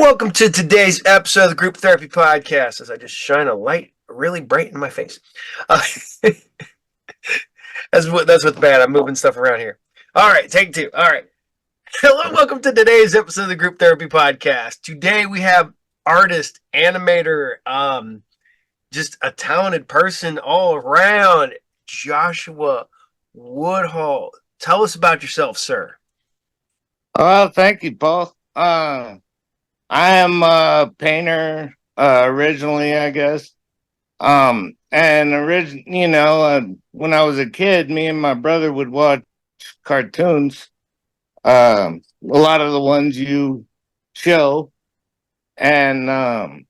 Welcome to today's episode of the Group Therapy Podcast. As I just shine a light really bright in my face. Uh, that's what's bad. I'm moving stuff around here. All right, take two. All right. Hello, welcome to today's episode of the Group Therapy Podcast. Today we have artist, animator, just a talented person all around, Joshua Woodhall. Tell us about yourself, sir. Well, thank you, Paul. I am a painter originally, I guess. When I was a kid, me and my brother would watch cartoons. A lot of the ones you show, and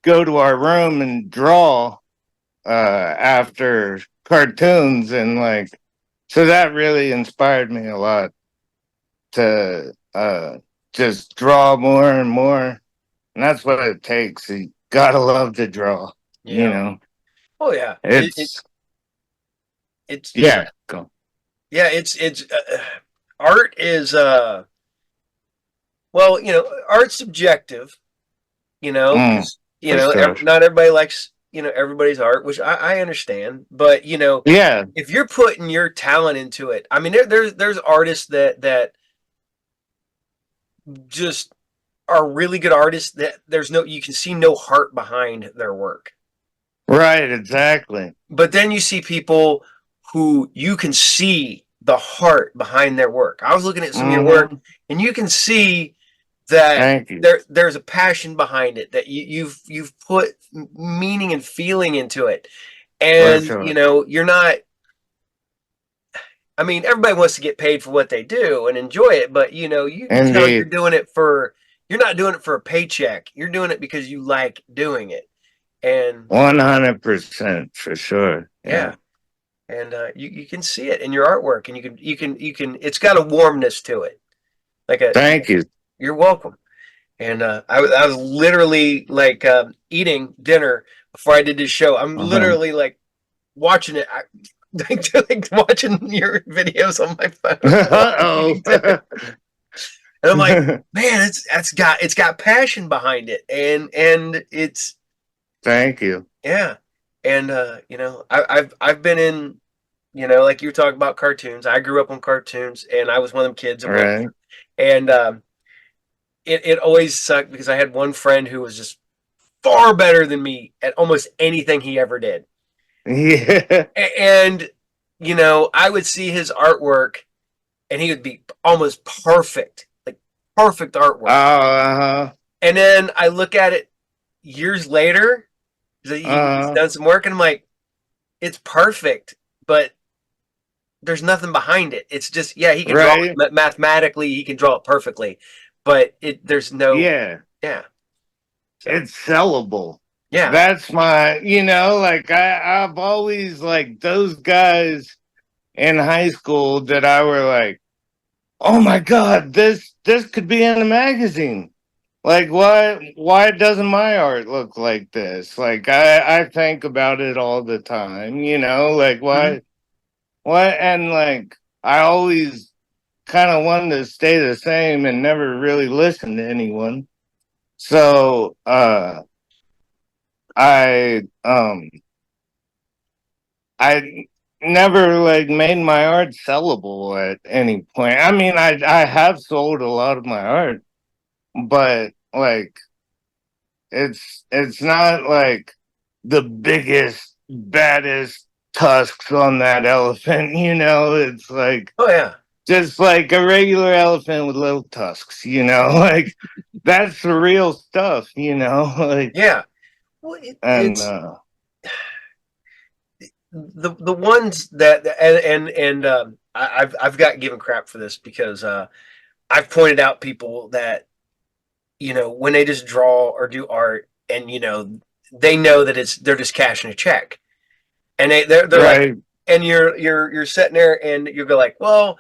go to our room and draw after cartoons, and so that really inspired me a lot to just draw more and more. And that's what it takes. You gotta love to draw. Yeah. You know. Oh yeah. It's yeah. Go. Yeah, it's art is art's subjective, because sure. not everybody likes everybody's art, which I understand, but if you're putting your talent into it, I mean there's artists that just are really good artists that you can see no heart behind their work. Right, exactly. But then you see people who you can see the heart behind their work. I was looking at some of your work, and you can see that there's a passion behind it, that you've put meaning and feeling into it. And you're not, I mean, everybody wants to get paid for what they do and enjoy it, but you can tell you're doing it you're not doing it for a paycheck. You're doing it because you like doing it. And 100% for sure. Yeah. And you can see it in your artwork, and you can it's got a warmness to it. Thank you. You're welcome. And I was literally eating dinner before I did this show. I'm literally watching it. Watching your videos on my phone. And I'm like, man, it's got passion behind it, and it's. Thank you. Yeah, and I've been in, like you were talking about cartoons. I grew up on cartoons, and I was one of them kids. Right. And it always sucked because I had one friend who was just far better than me at almost anything he ever did. Yeah. And I would see his artwork, and he would be almost perfect, like perfect artwork. And then I look at it years later. He's done some work, and I'm like, it's perfect, but there's nothing behind it. It's just, he can draw it mathematically, he can draw it perfectly, but there's no So, it's sellable. Yeah, that's my I've always those guys in high school that I were like, oh my god, this could be in a magazine. Why doesn't my art look like this? I think about it all the time, why and I always kind of wanted to stay the same and never really listen to anyone. So I never made my art sellable at any point. I mean, I have sold a lot of my art, but it's not the biggest, baddest tusks on that elephant, it's just a regular elephant with little tusks, that's the real stuff, yeah. Well, it's the ones that and I've got given crap for this because I've pointed out people that when they just draw or do art, and they know that they're just cashing a check, and they're right. And you're sitting there and you go like, well,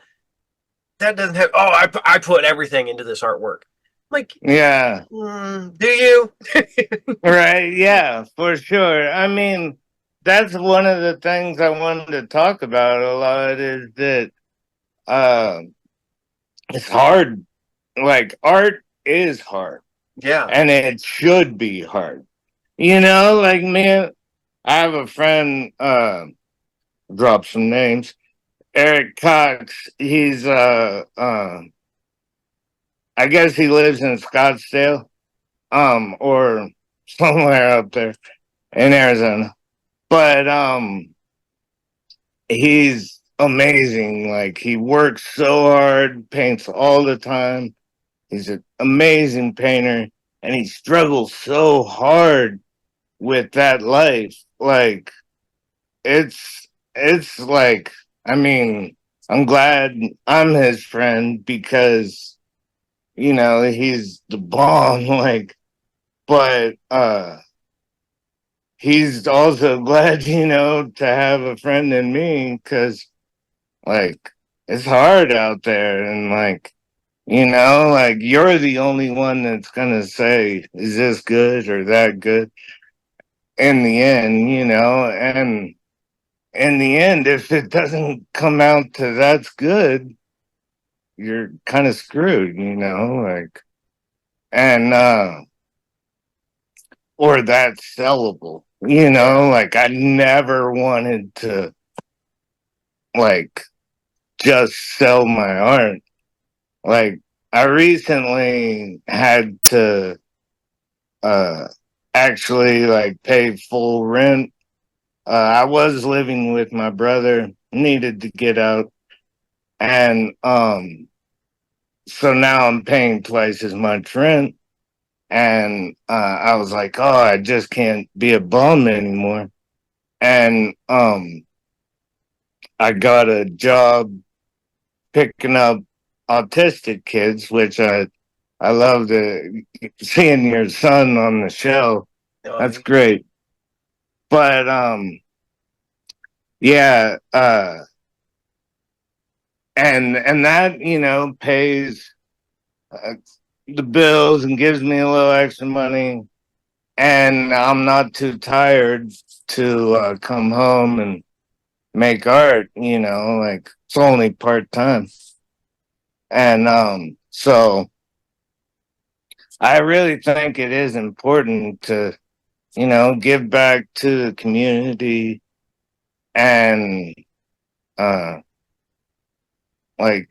that doesn't have. Oh, I put everything into this artwork. Do you? Right, yeah, for sure. I mean, that's one of the things I wanted to talk about a lot, is that it's hard like art is hard, Yeah. and it should be hard. You know, like man, I have a friend. Drop some names. Eric Cox. He's I guess he lives in Scottsdale, or somewhere up there in Arizona. But he's amazing. Like he works so hard, paints all the time. He's an amazing painter, and he struggles so hard with that life. Like it's like I mean, I'm glad I'm his friend because he's the bomb. Like, but he's also glad to have a friend in me because like it's hard out there and like you're the only one that's gonna say is this good or that good in the end, and in the end if it doesn't come out to that's good, you're kind of screwed, like and or that's sellable, Yeah. like I never wanted to like just sell my art. Like I recently had to uh actually like pay full rent. I was living with my brother, needed to get out, and so now I'm paying twice as much rent. And I was like, oh, I just can't be a bum anymore. And I got a job picking up autistic kids, which I love seeing your son on the show. Oh, That's great. But yeah, and that pays uh, the bills and gives me a little extra money, and I'm not too tired to come home and make art. Like it's only part time, and so I really think it is important to give back to the community and uh like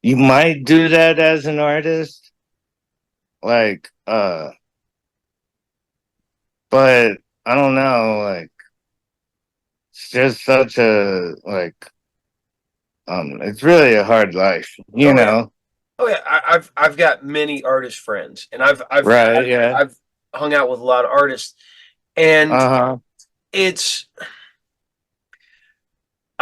you might do that as an artist, like but I don't know, like it's just such a like it's really a hard life, oh yeah. Oh yeah. I've got many artist friends, and right? Yeah. I've hung out with a lot of artists, and Uh-huh. it's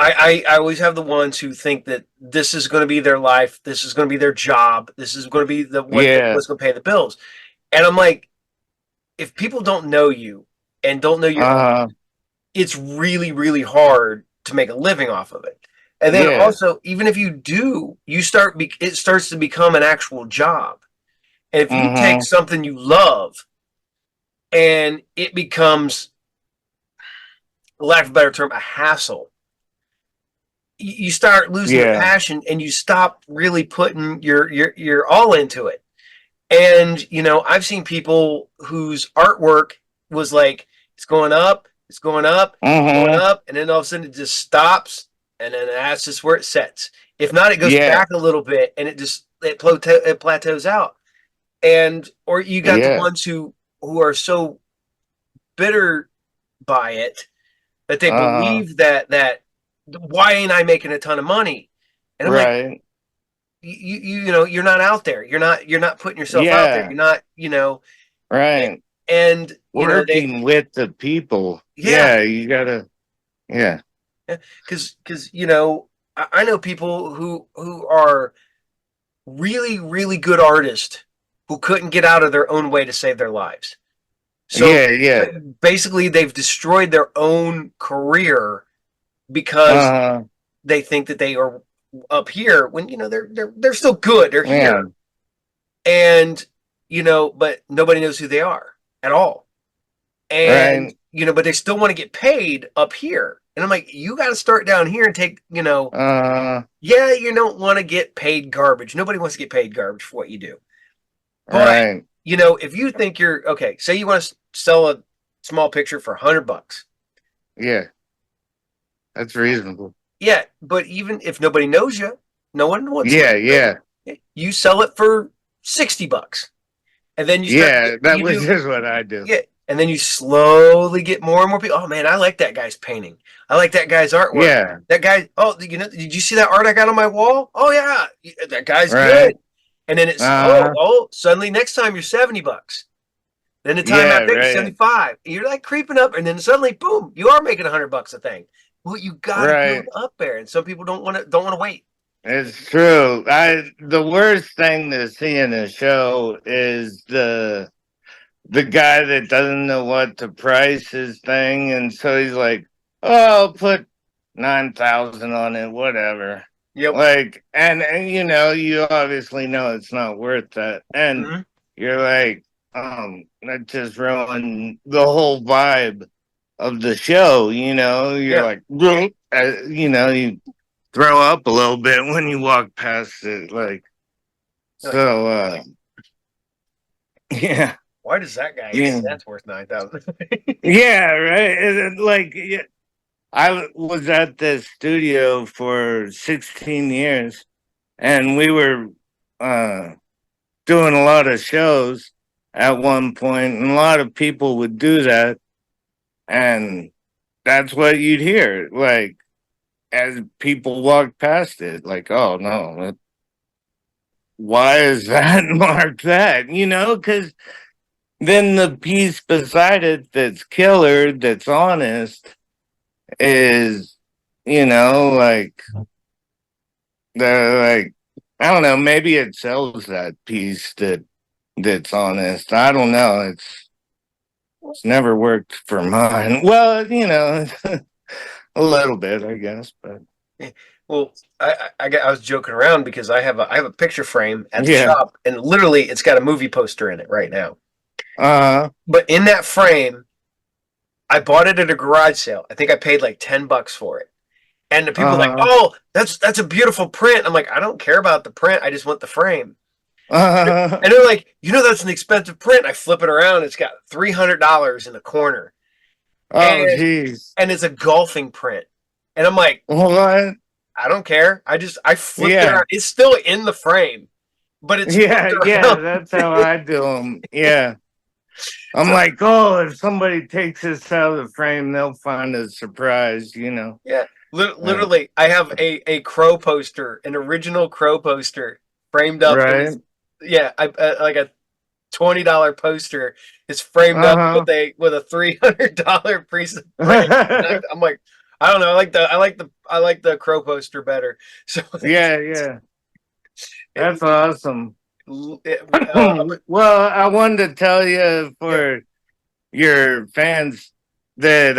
I always have the ones who think that this is going to be their life, this is going to be their job, this is going to be Yeah. what's going to pay the bills, and I'm like, if people don't know you and don't know your art, Uh-huh. it's really really hard to make a living off of it. And then Yeah. also, even if you do, it starts to become an actual job. And if you take Mm-hmm. something you love and it becomes, for lack of a better term, a hassle, you start losing the Yeah. passion and you stop really putting your all into it. And I've seen people whose artwork was like it's going up, it's going up, it's going Mm-hmm. up, and then all of a sudden it just stops, and then that's just where it sets. If not, it goes Yeah. back a little bit, and it plateaus out. And or you got the Yeah. ones who are so bitter by it that they Uh-huh. believe that why ain't I making a ton of money? And I'm like, Right. you're not out there. You're not putting yourself out there. Yeah. You're not Right. and they Working with the people. yeah, Yeah, you gotta. Yeah. because I know people who are really really good artists who couldn't get out of their own way to save their lives. So Yeah. Yeah. basically, they've destroyed their own career because Uh-huh. they think that they are up here when they're still good. They're Yeah. here, and but nobody knows who they are at all. And Right. but they still want to get paid up here. And I'm like, you got to start down here and take, yeah, you don't want to get paid garbage. Nobody wants to get paid garbage for what you do. But, right. If you think you're, okay, say you want to sell a small picture for $100. Yeah. That's reasonable. Yeah, but even if nobody knows you, no one wants to. Yeah. You sell it for $60. And then you start, that was just what I do. yeah. And then you slowly get more and more people. Oh man, I like that guy's painting. I like that guy's artwork. Yeah. That guy, did you see that art I got on my wall? Oh yeah. That guy's good. And then it's suddenly next time you're $70. Then the time after you're 75. And you're like creeping up, and then suddenly, boom, you are making $100 a thing. Well, you gotta build up there. And some people don't want to wait. It's true. The worst thing to see in a show is the guy that doesn't know what to price his thing, and so he's like, "Oh, I'll put 9,000 on it, whatever." Yep. Like, and you obviously know it's not worth that, and you're like, that just ruined the whole vibe of the show. You're like, you throw up a little bit when you walk past it, like. So, yeah. Why does that guy think that's worth 9,000? Yeah, right. Like, I was at this studio for 16 years, and we were doing a lot of shows at one point, and a lot of people would do that, and that's what you'd hear, like, as people walk past it, like, oh no, why is that marked that? Because then the piece beside it that's killer, that's honest, is, like, they're like, I don't know, maybe it sells that piece that's honest. I don't know. It's never worked for mine. Well, a little bit, I guess, but. Well, I was joking around because I have a picture frame at the shop, and literally it's got a movie poster in it right now. But in that frame, I bought it at a garage sale. I think I paid like $10 for it. And the people are like, "Oh, that's a beautiful print." I'm like, "I don't care about the print. I just want the frame." And they're like, "That's an expensive print." I flip it around. It's got $300 in the corner. Oh, jeez. And it's a golfing print. And I'm like, what? I don't care. I flipped it around. It's still in the frame, but it's that's how I do them. Yeah. I'm like, oh, if somebody takes this out of the frame, they'll find a surprise, Yeah. Literally, I have a Crow poster, an original Crow poster framed up. Right. I like a $20 poster is framed up with a $300 piece of print. I'm like, I don't know. I like the Crow poster better. So yeah. That's awesome. Well, I wanted to tell you for your fans that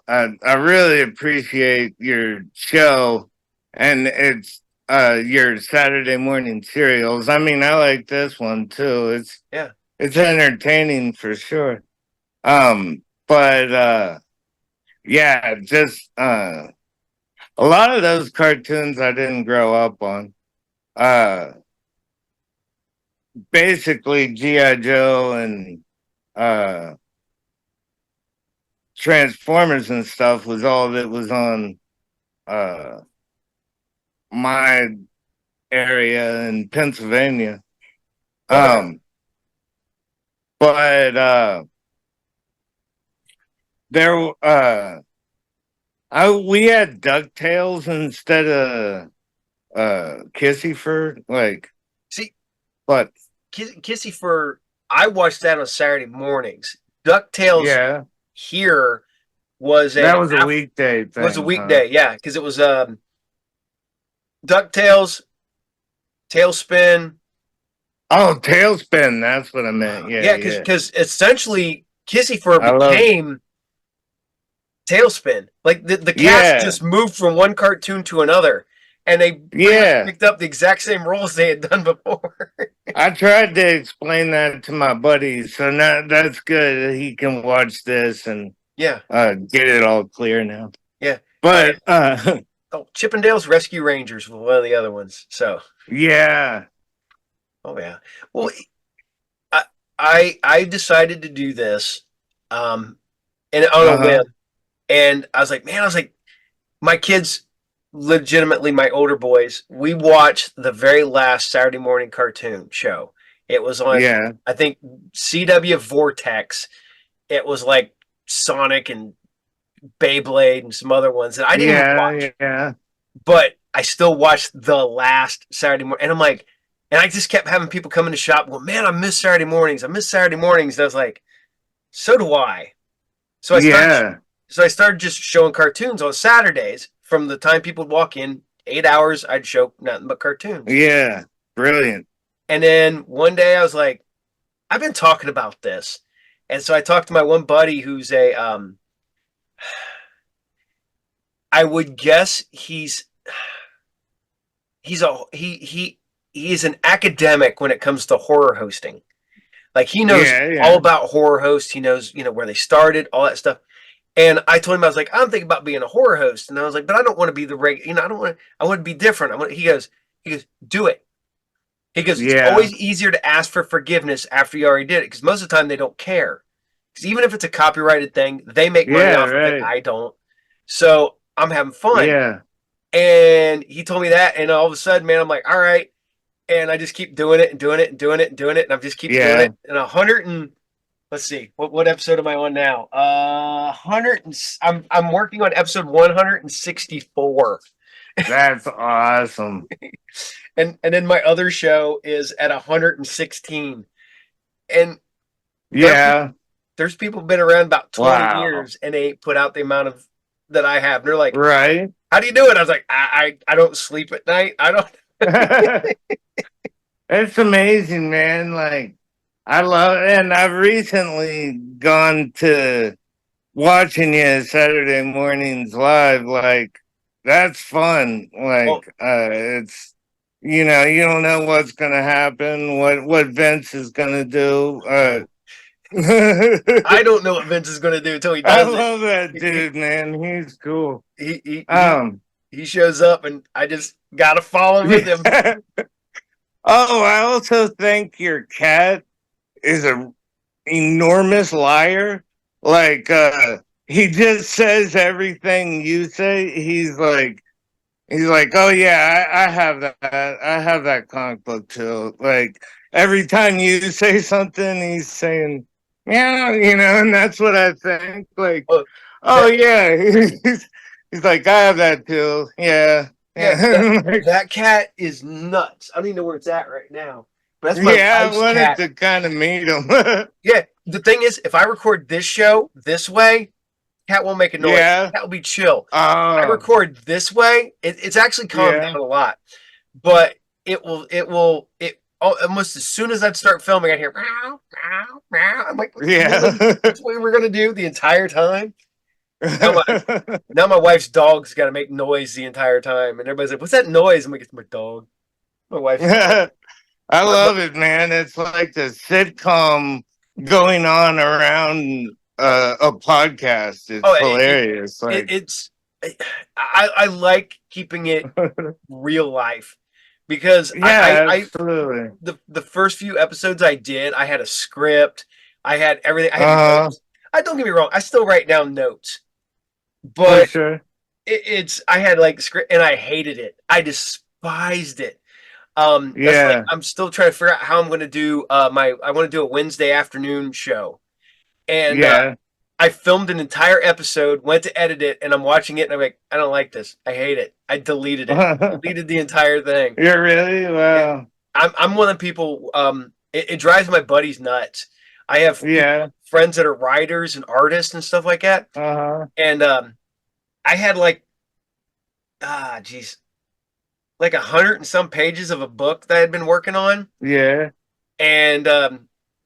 I really appreciate your show, and it's your Saturday morning serials. I mean, I like this one too. It's entertaining for sure. But yeah, just a lot of those cartoons I didn't grow up on. Basically G.I. Joe and Transformers and stuff was all that was on my area in Pennsylvania. But there we had DuckTales instead of Kissy Fur, like. See, but Kissy Fur, I watched that on Saturday mornings. DuckTales here was a weekday thing. Was a weekday, yeah, because it was DuckTales, Tailspin. Oh, Tailspin, that's what I meant. Yeah, because essentially Kissy Fur became Tailspin. Like the cast just moved from one cartoon to another, and they picked up the exact same roles they had done before. I tried to explain that to my buddies, so now that's good. He can watch this and get it all clear now. Yeah, But Chippendales Rescue Rangers was one of the other ones. So yeah. Oh yeah. Well, I decided to do this, and on a whim, and I was like, man, my kids, legitimately my older boys, we watched the very last Saturday morning cartoon show. It was on, I think, CW Vortex. It was like Sonic and Beyblade and some other ones that I didn't even watch. But I still watched the last Saturday morning, and I'm like, and I just kept having people come in the shop going, man, I miss Saturday mornings. I miss Saturday mornings. And I was like, so do I. So I started just showing cartoons on Saturdays. From the time people would walk in, 8 hours, I'd show nothing but cartoons. Yeah, brilliant. And then one day I was like, I've been talking about this. And so I talked to my one buddy who's I would guess he's an academic when it comes to horror hosting. Like he knows all about horror hosts. He knows, where they started, all that stuff. And I told him, I was like, I'm thinking about being a horror host. And I was like, but I don't want to be the regular, I want to be different. He goes, do it. He goes, it's always easier to ask for forgiveness after you already did it. Because most of the time they don't care. Because even if it's a copyrighted thing, they make money off of it. I don't. So I'm having fun. Yeah. And he told me that. And all of a sudden, man, I'm like, all right. And I just keep doing it and doing it and doing it and doing it. And I'm just keep doing it. And let's see, what episode am I on now? I'm working on episode 164. That's awesome. and then my other show is at 116. And there's people been around about 20 years and they put out the amount of that I have. And they're like, right. How do you do it? I was like, I don't sleep at night. I don't. It's amazing, man. Like, I love it. And I've recently gone to watching you Saturday mornings live. Like, that's fun. Like, it's, you don't know what's going to happen, what Vince is going to do. I don't know what Vince is going to do until he does it. I love that dude, man. He's cool. He shows up and I just got to follow with him. Oh, I also think your cat is an enormous liar. Like, he just says everything you say. He's like, oh yeah, I have that. I have that comic book too. Like, every time you say something, he's saying, yeah, and that's what I think. Like, yeah. He's like, I have that too. Yeah. That cat is nuts. I don't even know where it's at right now. But that's my wife's cat. I wanted to kind of meet him. Yeah, the thing is, if I record this show this way, cat won't make a noise. Cat will be chill. If I record this way, it's actually calmed down a lot. But it almost as soon as I'd start filming, I'd hear meow, meow, meow. I'm like, that's what we're gonna do the entire time. Now my wife's dog's got to make noise the entire time, and everybody's like, "What's that noise?" I'm like, "It's my dog." My wife. I love it, man. It's like the sitcom going on around a podcast. It's hilarious. I like keeping it real life because absolutely. The first few episodes I did, I had a script, I had everything. I had notes. Don't get me wrong, I still write down notes. But I had like script and I hated it. I despised it. I'm still trying to figure out how I'm going to do I want to do a Wednesday afternoon show. And I filmed an entire episode, went to edit it, and I'm watching it and I'm like, I don't like this. I hate it. I deleted it. Deleted the entire thing. You're really? Wow. I'm one of the people it drives my buddies nuts. I have friends that are writers and artists and stuff like that. And I had like 100 and some pages of a book that I had been working on. Yeah. And I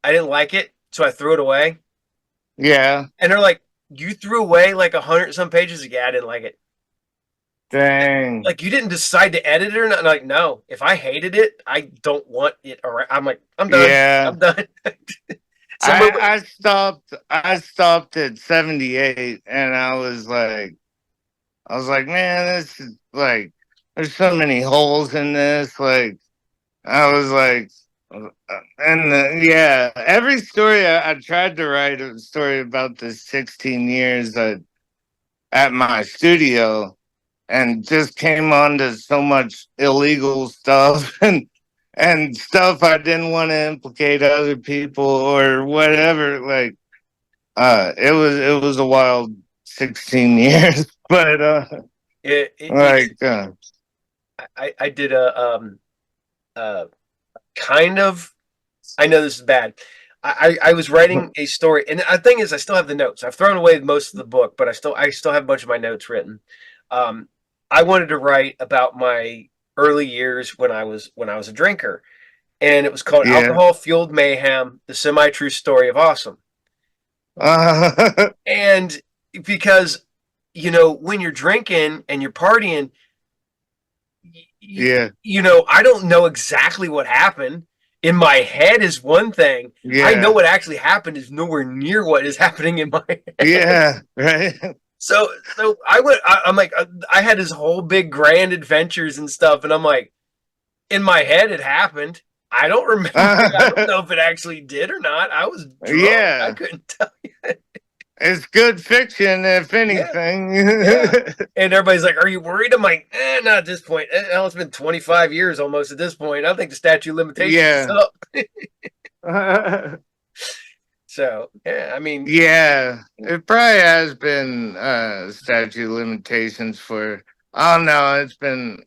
didn't like it, so I threw it away. Yeah. And they're like, you threw away like 100 and some pages? Yeah, I didn't like it. Dang. Like, you didn't decide to edit it or not? And I'm like, no. If I hated it, I don't want it around. I'm like, I'm done. Yeah. I'm done. I stopped at 78 and I was like, I was like, man, this is like, there's so many holes in this. Like, I was like, and yeah, every story I tried to write a story about the 16 years at my studio, and just came on to so much illegal stuff and stuff I didn't want to implicate other people or whatever. Like, it was a wild 16 years, but like, I did a kind of. I know this is bad. I was writing a story, and the thing is, I still have the notes. I've thrown away most of the book, but I still have a bunch of my notes written. Um, I wanted to write about my early years when I was a drinker, and it was called yeah. Alcohol Fueled Mayhem: The Semi-True Story of Awesome. And because when you're drinking and you're partying, Yeah. I don't know exactly what happened. In my head is one thing. I know Yeah. what actually happened is nowhere near what is happening in my head. Yeah. Right. So I'm like, I had this whole big grand adventures and stuff, and I'm like, in my head it happened. I don't remember. I don't know if it actually did or not. I was drunk. I Yeah. couldn't tell you. It's good fiction, if Yeah, anything. yeah. And everybody's like, "Are you worried?" I'm like, not at this point. Hell, it's been 25 years almost at this point. I think the statute of limitations is Yeah. up. So, yeah, I mean, Yeah. It probably has been statute of limitations for, oh no, it's been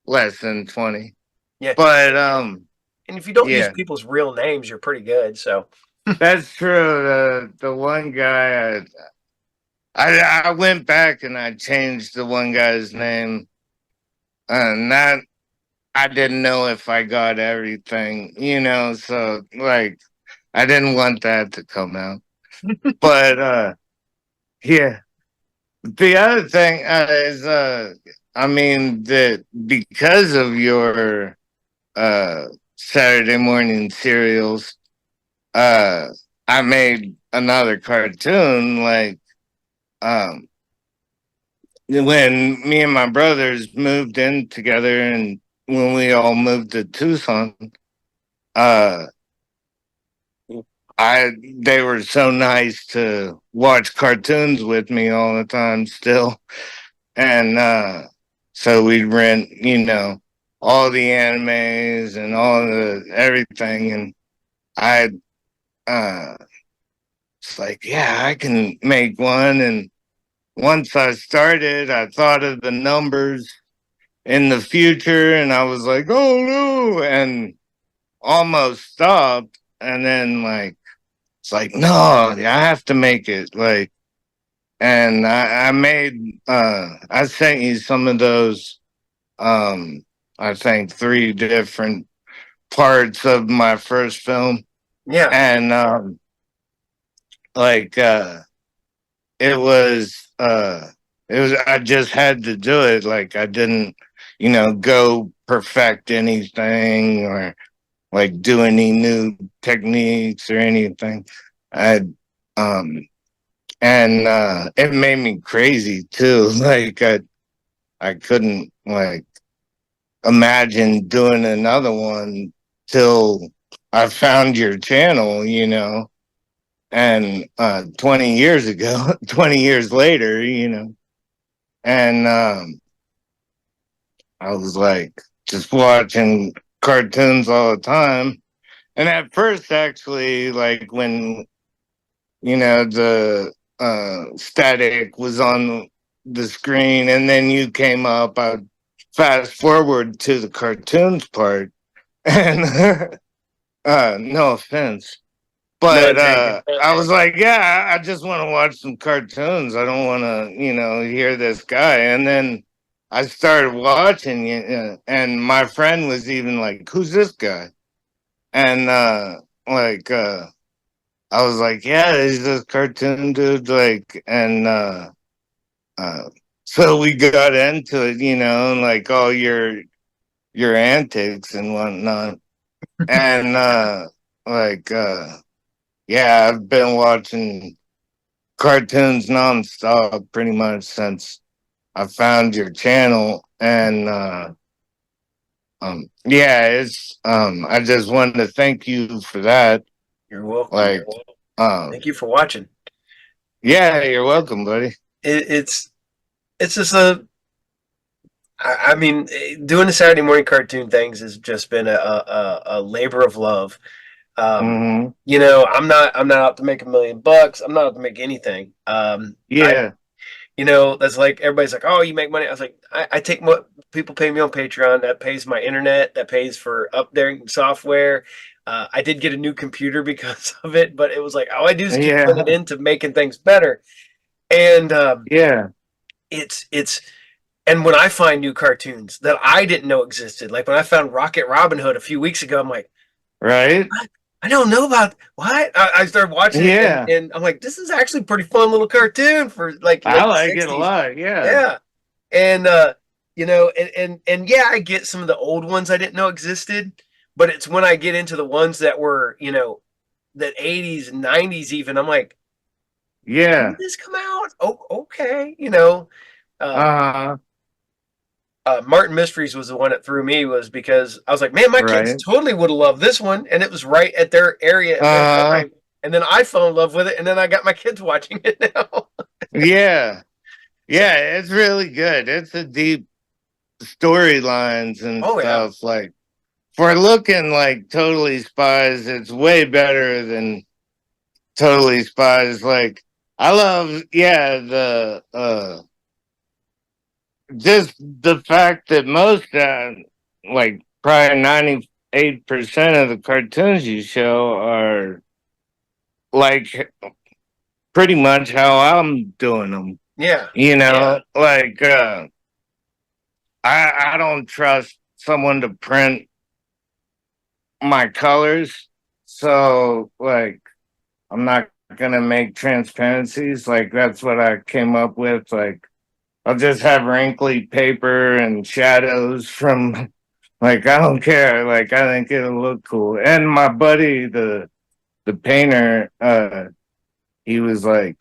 less than 20. yeah. But And if you don't use yeah. people's real names, you're pretty good. So, That's true. The one guy I went back and I changed the one guy's name. Not I didn't know if I got everything, so like I didn't want that to come out. But yeah. The other thing is I mean that because of your Saturday morning serials, uh I made another cartoon like um when me and my brothers moved in together and when we all moved to Tucson, uh they were so nice to watch cartoons with me all the time still. And so we'd rent, all the animes and all the everything. And I uh it's like, yeah, I can make one. And once I started, I thought of the numbers in the future and I was like, oh no, and almost stopped. And then like it's like, no, I have to make it. Like, and I made I sent you some of those I think 3 different parts of my first film. yeah, And like it was I just had to do it. Like I didn't, go perfect anything or like do any new techniques or anything. I and it made me crazy too. Like I couldn't like imagine doing another one till I found your channel, and 20 years ago, 20 years later, and I was like just watching cartoons all the time. And at first, actually, like when, the static was on the screen and then you came up, I'd fast forward to the cartoons part. And no offense. none But taken. I was like, yeah, I just want to watch some cartoons. I don't want to, hear this guy. And then I started watching it, and my friend was even like, who's this guy? And like, I was like, yeah, he's this cartoon dude. Like, and uh, so we got into it, and like all your antics and whatnot. And like, yeah, I've been watching cartoons nonstop pretty much since I found your channel. And yeah, it's I just wanted to thank you for that. You're welcome. Like, thank you for watching. Yeah, you're welcome, buddy. It's just I mean, doing the Saturday morning cartoon things has just been a labor of love. You know, I'm not out to make $1 million. I'm not out to make anything. Yeah. You know, that's like everybody's like, oh, you make money. I was like, I take what people pay me on Patreon. That pays my internet. That pays for updating software. I did get a new computer because of it, but it was like all I do is keep putting it into making things better. And yeah, it's and when I find new cartoons that I didn't know existed, like when I found Rocket Robin Hood a few weeks ago, I'm like, right? what? I don't know about what. I started watching it, and I'm like, this is actually a pretty fun little cartoon for like I late like 60s. it a lot. Yeah. Yeah. And you know, and yeah, I get some of the old ones I didn't know existed, but it's when I get into the ones that were, you know, that 80s and 90s even, I'm like, when Yeah. did this come out? Oh, okay, you know. Uh-huh. Martin Mysteries was the one that threw me, was because I was like, man, my kids Right. totally would have loved this one, and it was right at their area at their time. And then I fell in love with it, and then I got my kids watching it now. Yeah. So, Yeah, it's really good. It's a deep storylines and oh yeah, stuff. Like, for looking like Totally Spies, it's way better than Totally Spies. Like, I love, yeah, the just the fact that most like probably 98% of the cartoons you show are like pretty much how I'm doing them. yeah, You know, like I don't trust someone to print my colors, so like I'm not gonna make transparencies. Like that's what I came up with. Like I'll just have wrinkly paper and shadows from. Like I don't care. Like I think it'll look cool. And my buddy, the painter, he was like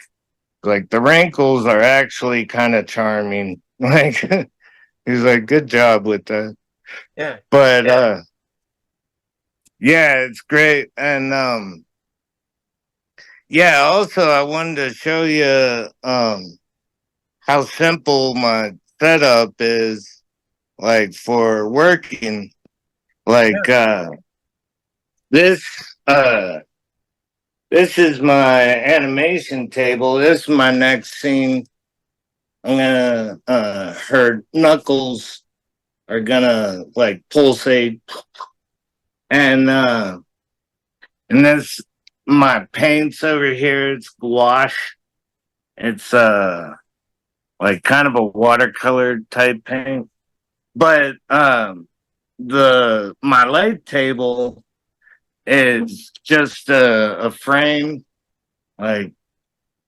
the wrinkles are actually kind of charming. Like he's like, good job with that. yeah. But yeah, it's great. And yeah, also I wanted to show you how simple my setup is, like for working. Like this uh this is my animation table. This is my next scene. I'm gonna her knuckles are gonna like pulsate, and this my paints over here. It's gouache. It's like kind of a watercolor type paint. But the my light table is just a frame, like,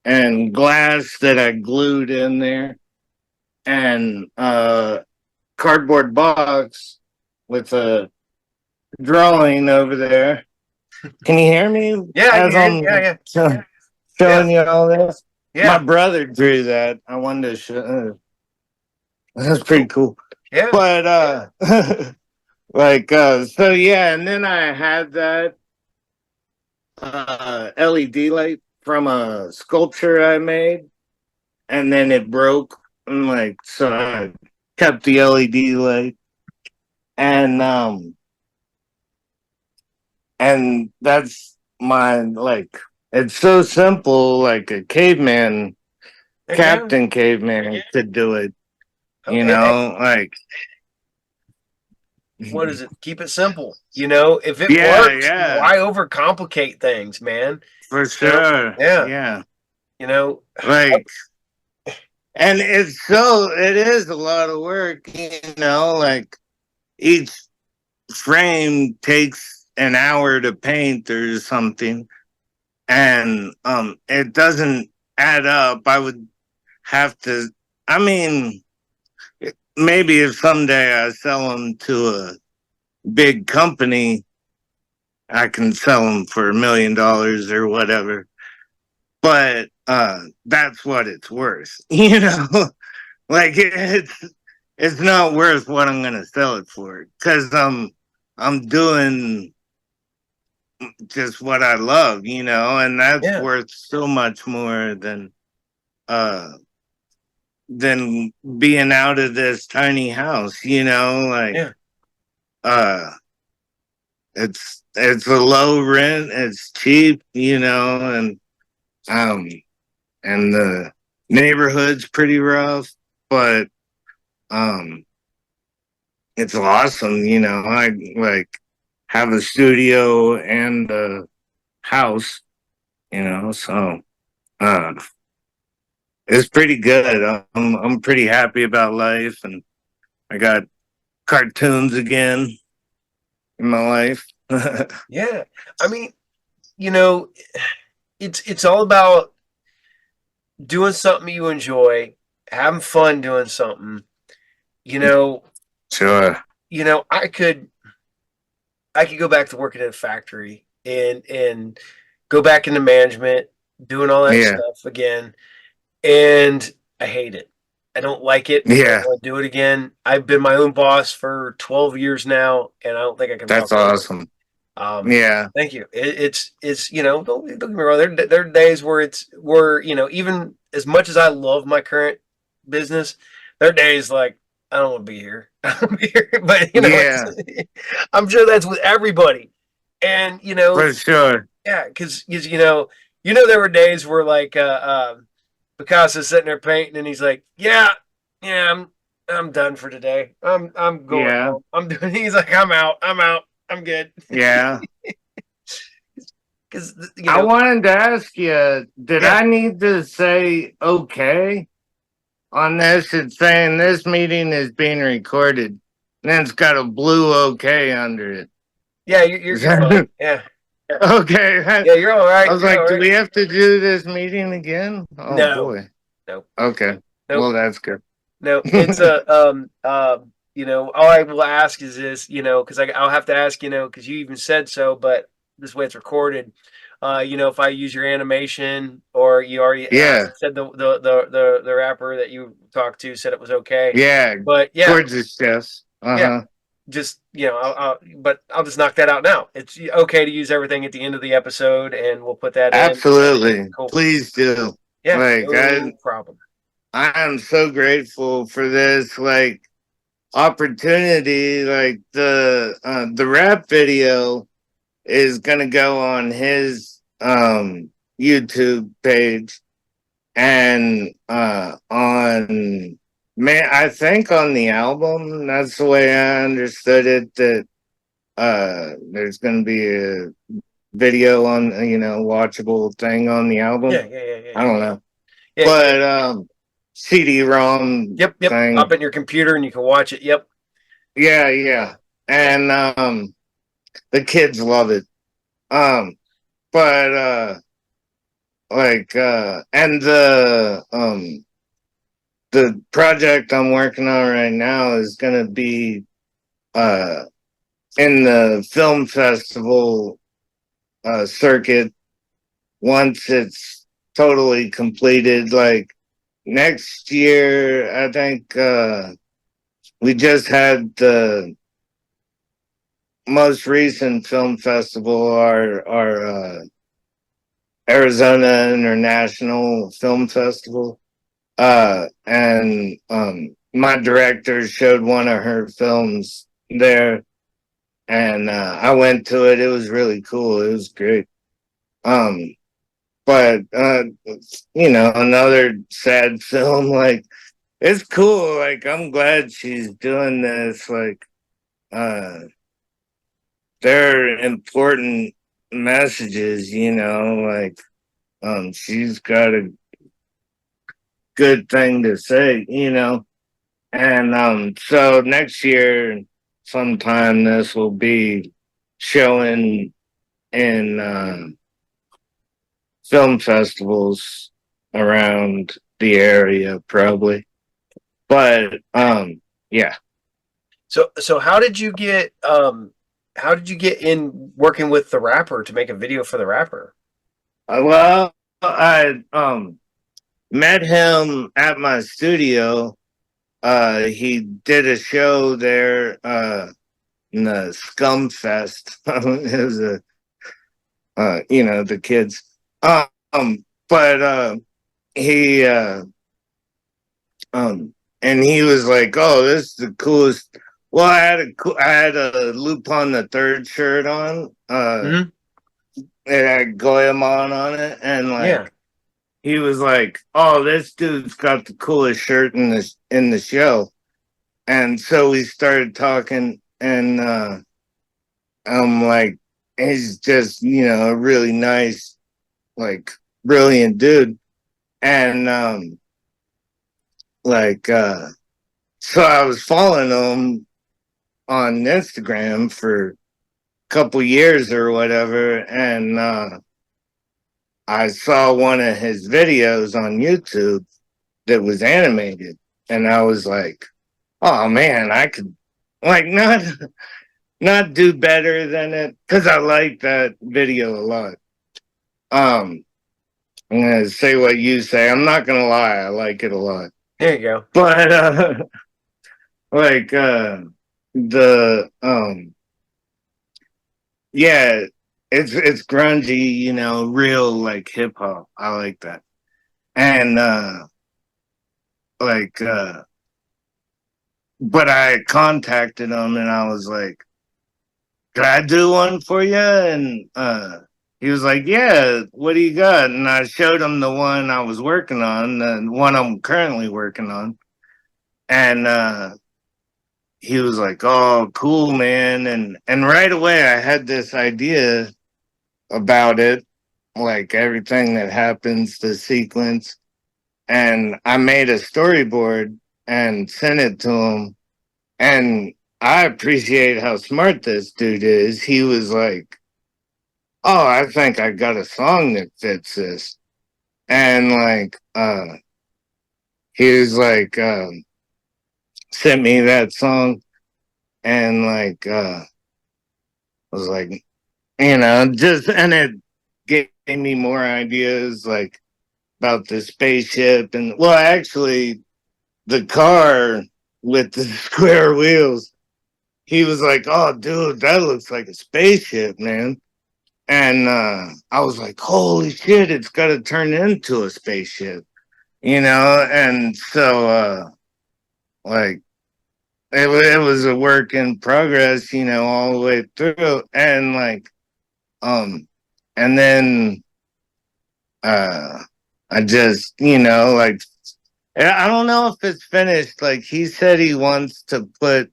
and glass that I glued in there, and cardboard box with a drawing over there. Can you hear me? Yeah, As I'm showing you all this. Yeah. My brother drew that. I wanted to show. That's pretty cool. Yeah. But like so yeah, and then I had that LED light from a sculpture I made, and then it broke. And like so I kept the LED light, and that's my like it's so simple, like a caveman, Captain Caveman could do it. You know, like what is it? Keep it simple. You know, if it works, why overcomplicate things, man? For sure. Yeah. You know, like, and it is a lot of work, you know, like each frame takes an hour to paint or something. And it doesn't add up. I would have to, I mean, maybe if someday I sell them to a big company, I can sell them for $1 million or whatever. But that's what it's worth. You know, like it's not worth what I'm gonna sell it for because I'm doing just what I love, you know, and that's Yeah. worth so much more uh than being out of this tiny house, you know, like Yeah. uh it's a low rent, it's cheap, you know, um and the neighborhood's pretty rough, but um it's awesome, you know. I like have a studio and a house, you know, so uh it's pretty good. I'm pretty happy about life, and I got cartoons again in my life. Yeah. I mean, you know, it's all about doing something you enjoy, having fun doing something. You know, Sure. I could go back to working in a factory and go back into management, doing all that Yeah. stuff again, and I hate it. I don't like it. I don't Yeah. want to do it again. I've been my own boss for 12 years now, and I don't think I can That's tolerate it. awesome. Yeah. Thank you. It's don't get me wrong. There are days where even as much as I love my current business, there are days like I don't want to be here. I don't want to be here. But Yeah. I'm sure that's with everybody. And For sure. yeah, because there were days where like Picasso's sitting there painting, and he's like, yeah, yeah, I'm done for today. I'm going Yeah. home. I'm doing. He's like, I'm out. I'm out. I'm good. Yeah. Because I wanted to ask you, did yeah, I need to say okay on this? It's saying this meeting is being recorded. And then it's got a blue okay under it. yeah, you're fine. Yeah, Okay. yeah, you're all I right. was You're all like, do right. we have to do this meeting again? Oh No, boy. no, Okay. nope, Well, that's good. no. It's a all I will ask is this, because I'll have to ask, because you even said so, but this way it's recorded. If I use your animation, or you already Yeah. said the rapper that you talked to said it was okay, Yeah. but yeah, Gorgeous, Jess. yeah, Uh-huh. just but I'll just knock that out now. It's okay to use everything at the end of the episode, and we'll put that in. Absolutely. Cool. Please do. Yeah, Like no problem. I am so grateful for this like opportunity. Like the rap video is gonna go on his YouTube page and on man I think on the album, that's the way I understood it, that there's gonna be a video on, watchable thing on the album. Yeah, yeah, yeah, yeah, I yeah. don't know. Yeah, But CD-ROM yep, yep. Pop thing. it in your computer and you can watch it. Yep. Yeah, yeah. And the kids love it. Um but and the project I'm working on right now is gonna be uh in the film festival circuit once it's totally completed. Like next year, I think we just had the most recent film festival, our Arizona International Film Festival, and my director showed one of her films there, and I went to it. It was really cool. It was great. Um, but another sad film. Like it's cool. Like I'm glad she's doing this. Like uh, they're important messages. Like she's got a good thing to say. And so next year, sometime this will be showing in film festivals around the area, probably. But yeah. So how did you get in working with the rapper to make a video for the rapper? Well, I met him at my studio. He did a show there in the Scum Fest. It was the kids. But he and he was like, "Oh, this is the coolest." Well, I had a Lupin the Third shirt on. Mm-hmm. It had Goemon on it, and Yeah. he was like, "Oh, this dude's got the coolest shirt in the show." And so we started talking, and I'm like, he's just a really nice, like, brilliant dude, and like so I was following him on Instagram for a couple years or whatever, and I saw one of his videos on YouTube that was animated, and I was like, "Oh man, I could like not do better than it," because I like that video a lot. I'm gonna say what you say. I'm not gonna lie, I like it a lot. There you go. But like the yeah, it's grungy, real like hip hop. I like that. And like but I contacted him and I was like, "Can I do one for you?" And he was like, "Yeah, what do you got?" And I showed him the one I was working on, the one I'm currently working on. And he was like, "Oh, cool, man." And right away I had this idea about it, like everything that happens, the sequence. And I made a storyboard and sent it to him. And I appreciate how smart this dude is. He was like, "Oh, I think I got a song that fits this." And like he was like sent me that song, and like I was like, just, and it gave me more ideas like about the spaceship. And well, actually the car with the square wheels, he was like, "Oh dude, that looks like a spaceship, man." And I was like, "Holy shit, it's got to turn into a spaceship," And so, like, it was a work in progress, all the way through. And like, and then, I just, like, I don't know if it's finished. Like, he said he wants to put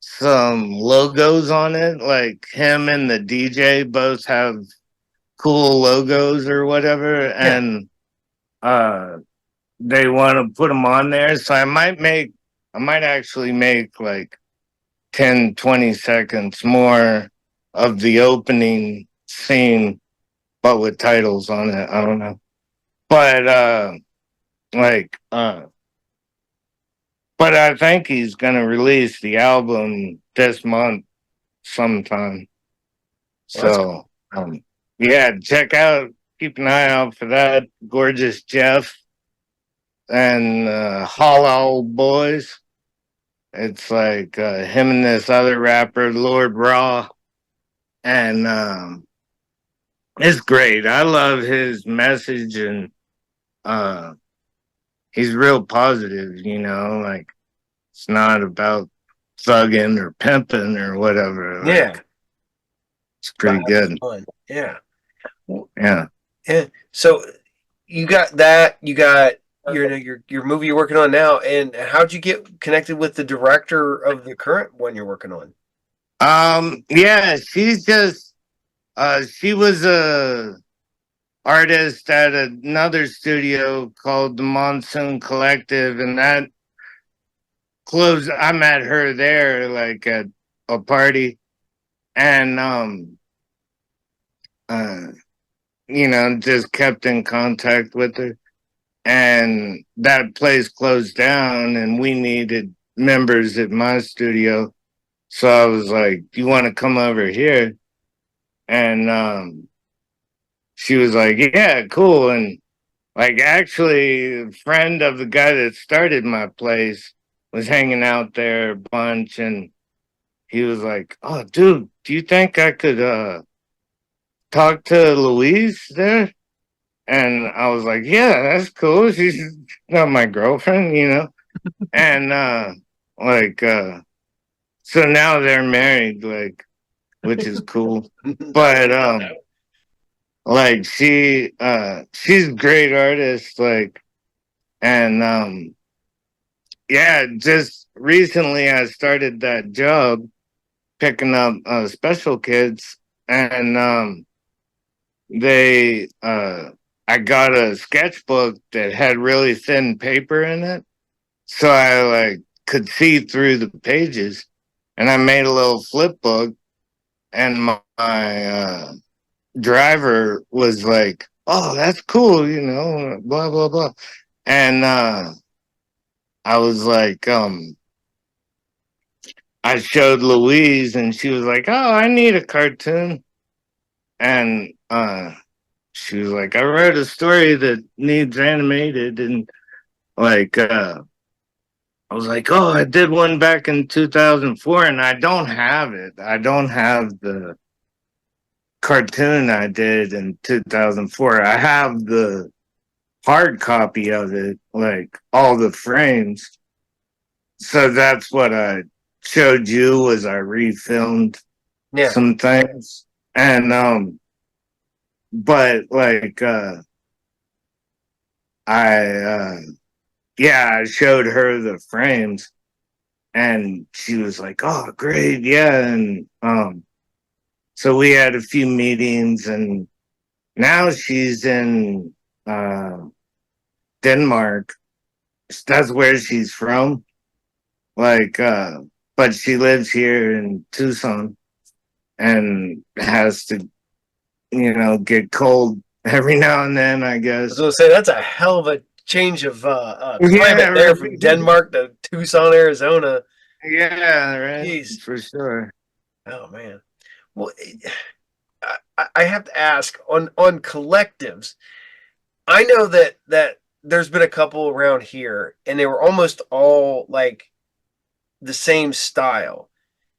some logos on it. Like, him and the DJ both have cool logos or whatever. Yeah. And, they want to put them on there. So I might actually make like 10, 20 seconds more of the opening scene, but with titles on it. I don't know. But, like, but I think he's going to release the album this month sometime. So, yeah, keep an eye out for that. Gorgeous Jeff and Hollow Boys. It's like him and this other rapper, Lord Raw. And it's great. I love his message, and he's real positive, like it's not about thugging or pimping or whatever. Yeah. Like, it's pretty good. Fun. Yeah. Yeah. Yeah. So you got that, you got your movie you're working on now, and how'd you get connected with the director of the current one you're working on? Yeah, she's just she was a artist at another studio called the Monsoon Collective, and that closed. I met her there, like at a party, and just kept in contact with her. And that place closed down, and we needed members at my studio. So I was like, "Do you want to come over here?" And she was like, yeah, cool. And like, actually, a friend of the guy that started my place was hanging out there a bunch, and he was like, oh, dude, do you think I could talk to Louise there? And I was like, yeah, that's cool. She's not my girlfriend, you know? And like, so now they're married, like, which is cool. But like she's a great artist, like, and yeah, just recently I started that job picking up special kids, and they I got a sketchbook that had really thin paper in it, so I like could see through the pages, and I made a little flip book, and my driver was like, "Oh, that's cool," you know, blah blah blah, and I was like, I showed Louise, and she was like, "Oh, I need a cartoon," and she was like, "I wrote a story that needs animated," and like, I was like, "Oh, I did one back in 2004, and I don't have it. I don't have the cartoon I did in 2004. I have the hard copy of it, like all the frames." So that's what I showed you, was I refilmed some things. And but like I yeah, I showed her the frames, and she was like, "Oh, great, yeah." And so we had a few meetings, and now she's in uh Denmark. That's where she's from. Like but she lives here in Tucson and has to, you know, get cold every now and then, I I guess. was gonna say that's a hell of a change of climate Yeah, there right. from Denmark to Tucson, Arizona. Yeah, right. Jeez. For sure. Oh man. Well, I have to ask on collectives. I know that there's been a couple around here, and they were almost all like the same style.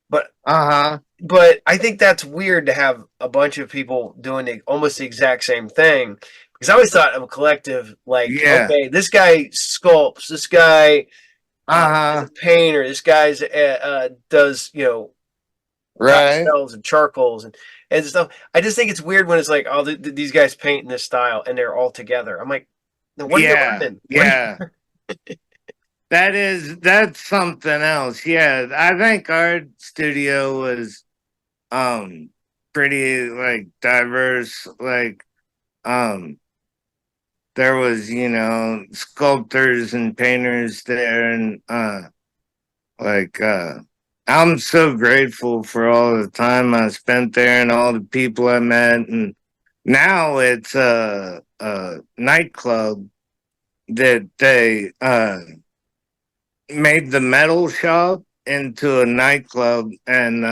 But Uh-huh. but I think that's weird to have a bunch of people doing almost the exact same thing. Because I always thought of a collective like, Yeah. okay, this guy sculpts, this guy is a Uh-huh. painter, this guy's does Right. pastels and charcoals and stuff. I just think it's weird when it's like, oh, these guys paint in this style and they're all together. I'm like, now what are you Yeah. learning? What are Yeah. That's something else. Yeah. I think our studio was um pretty like diverse. Like um there was, you know, sculptors and painters there, and like I'm so grateful for all the time I spent there and all the people I met. And now it's a nightclub that they made the metal shop into a nightclub, and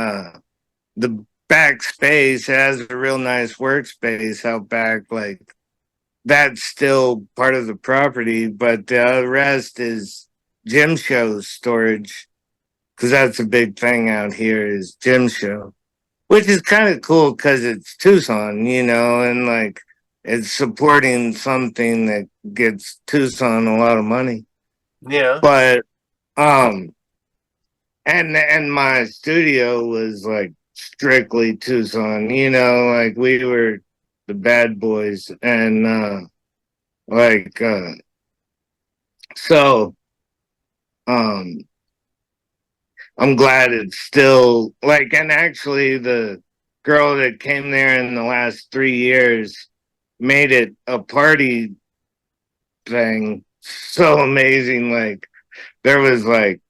the back space has a real nice workspace out back. Like, that's still part of the property, but the rest is gym show storage, because that's a big thing out here, is gym show, which is kind of cool because it's Tucson, you know, and like it's supporting something that gets Tucson a lot of money. yeah. But um and my studio was like strictly Tucson, you know, like we were the bad boys. And like so um I'm glad it's still like, and actually the girl that came there in the last 3 years made it a party thing so amazing. Like, there was like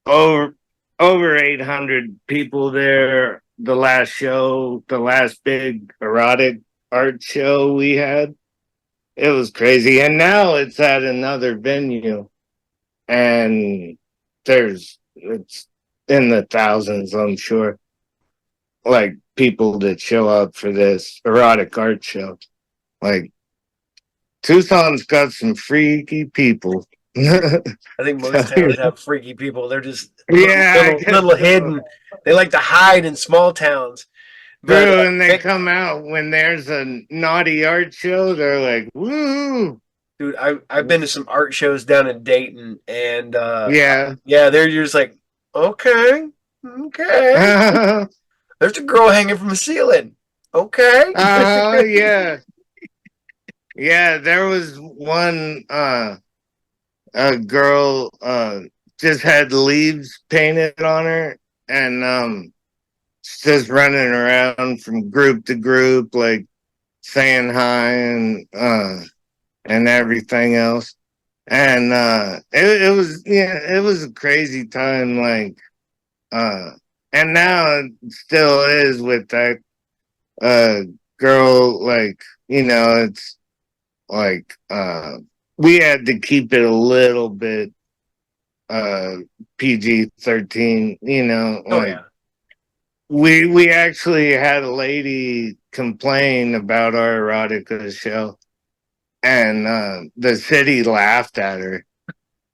over over 800 people there the last show, the last big erotic art show we had. It was crazy. And now it's at another venue, and it's in the thousands, I'm sure, like people that show up for this erotic art show. Like Tucson's got some freaky people. I think most towns have freaky people. They're just Yeah, I guess little so. hidden. They like to hide in small towns. But True, and they come out when there's a naughty art show. They're like, "Woo!" dude, I've been to some art shows down in Dayton, and Yeah. yeah, they're just like, okay, okay. There's a girl hanging from the ceiling. Okay. Yeah. Yeah, there was one a girl just had leaves painted on her, and just running around from group to group like saying hi and everything else. And it was, yeah, it was a crazy time, like uh and now it still is with that uh girl, like, it's like we had to keep it a little bit uh PG-13, Oh like yeah. we actually had a lady complain about our erotica show, and the city laughed at her.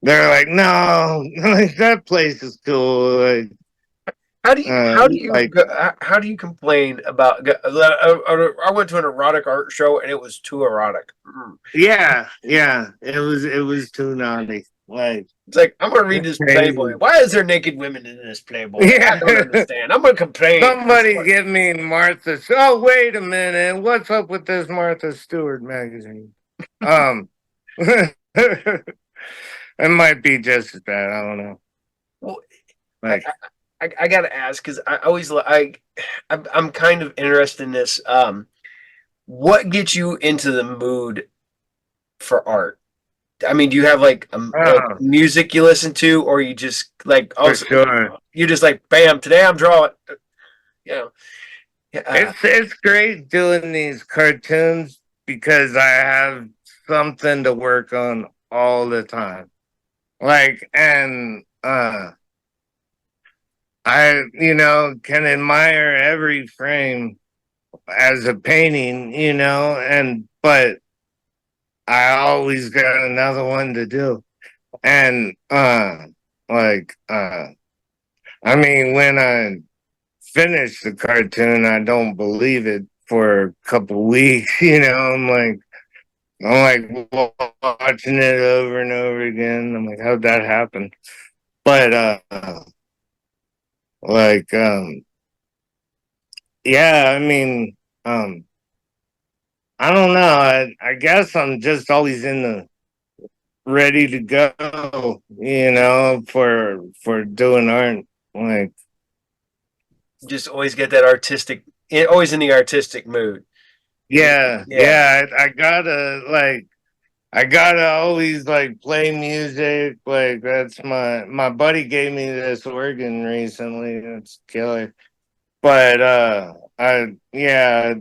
They're like, no, like, that place is cool. Like, like, how do you complain about? I went to an erotic art show and it was too erotic. yeah, yeah, it was too naughty. Like, It's like I'm gonna read this Playboy. crazy. Why is there naked women in this Playboy? I don't Yeah. understand. I'm gonna complain. Somebody give me Martha. Oh, wait a minute. What's up with this Martha Stewart magazine? Um, it might be just as bad. I don't know. Well, I, Like, I gotta ask because I always I'm kind of interested in this. What gets you into the mood for art? I mean, do you have like oh, music you listen to, or you just like for also sure. you just like bam today I'm drawing, you know? Yeah, It's great doing these cartoons because I have something to work on all the time. Like, and I, can admire every frame as a painting, and but I always got another one to do. And like I mean, when I finish the cartoon, I don't believe it for a couple weeks, I'm like watching it over and over again. I'm like, how'd that happen? But like yeah, I mean, I don't know. I guess I'm just always in the ready to go, for doing art. Like, just always get that artistic, always in the artistic mood. yeah, Yeah, yeah. I gotta always like play music. Like, that's my buddy gave me this organ recently. It's killer. But I yeah,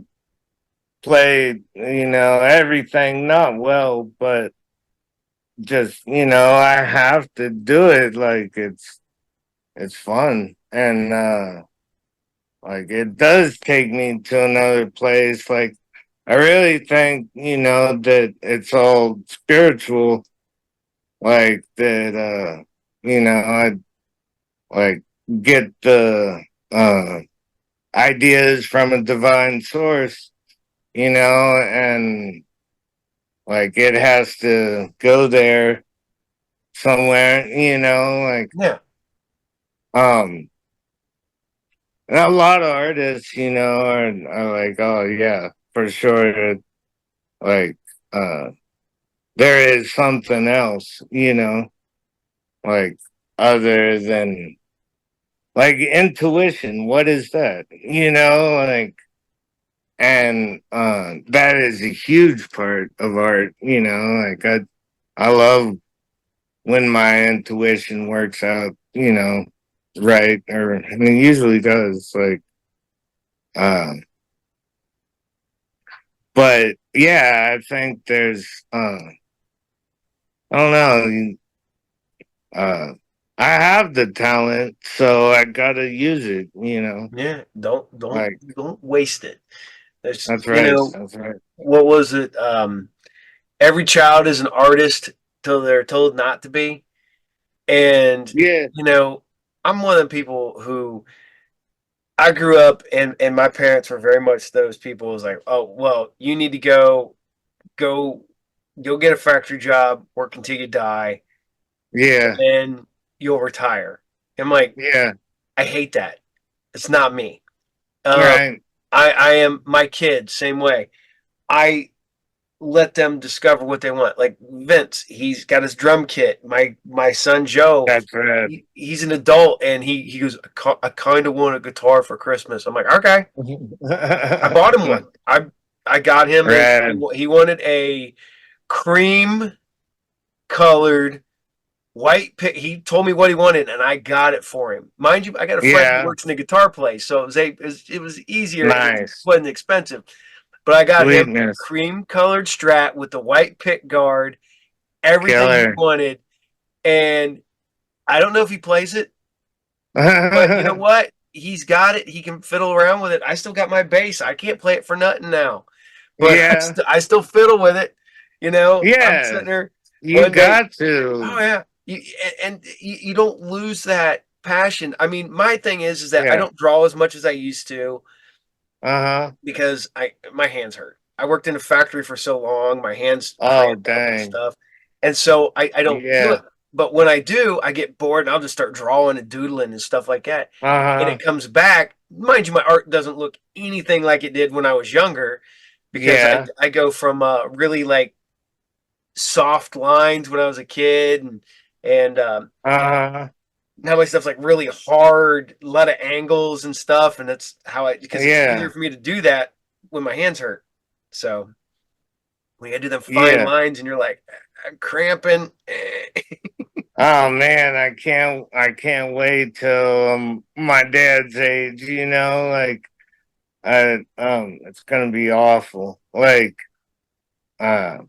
played, everything not well, but just, I have to do it. Like, it's fun, and like, it does take me to another place. Like, I really think, that it's all spiritual. Like, that I like get the ideas from a divine source, and like, it has to go there somewhere, like, yeah. um and a lot of artists, are like, oh yeah, for sure, like, uh there is something else, like, other than like intuition. What is that? Like, and that is a huge part of art, like, I love when my intuition works out, right, or I mean, usually does, like, um but yeah, I think there's I don't know, uh I have the talent, so I gotta use it, Yeah, like, don't waste it. There's, That's right. That's right. what was it? Every child is an artist till they're told not to be. And, Yeah. I'm one of the people who I grew up and my parents were very much those people who's like, oh, well, you need to go, go get a factory job, work until you die, Yeah. and you'll retire. I'm like, Yeah. I hate that. It's not me. Um, Right. I am my kids, same way. I let them discover what they want. Like Vince, he's got his drum kit. My son Joe, That's right. he's an adult, and he goes, I kind of want a guitar for Christmas. I'm like, okay. I bought him one. I got him a. Right. He wanted a cream colored white pick. He told me what he wanted, and I got it for him. Mind you, I got a friend who Yeah. works in the guitar place, so it was easier and it Nice. wasn't expensive. But I got him a Sweetness. cream colored Strat with the white pick guard, everything he Killer. wanted. And I don't know if he plays it, but you know what? He's got it. He can fiddle around with it. I still got my bass. I can't play it for nothing now, but Yeah. I still fiddle with it. I'm Yeah. sitting there You one day. got to. Oh yeah, you don't lose that passion. I mean, my thing is that I Yeah. don't draw as much as I used to Uh-huh. because my hands hurt. I worked in a factory for so long, my hands Oh, cramped up and dang. stuff, and so I don't do it. Yeah. But when I do, I get bored and I'll just start drawing and doodling and stuff like that. And Uh-huh. it comes back. Mind you, my art doesn't look anything like it did when I was younger because Yeah. I go from really like soft lines when I was a kid and Uh-huh. now my stuff's like really hard, a lot of angles and stuff, and that's how because it's easier Yeah. for me to do that when my hands hurt. So when you do them fine Yeah. lines and you're like, I'm cramping. Oh man, I can't wait till my dad's age, like it's gonna be awful. Like uh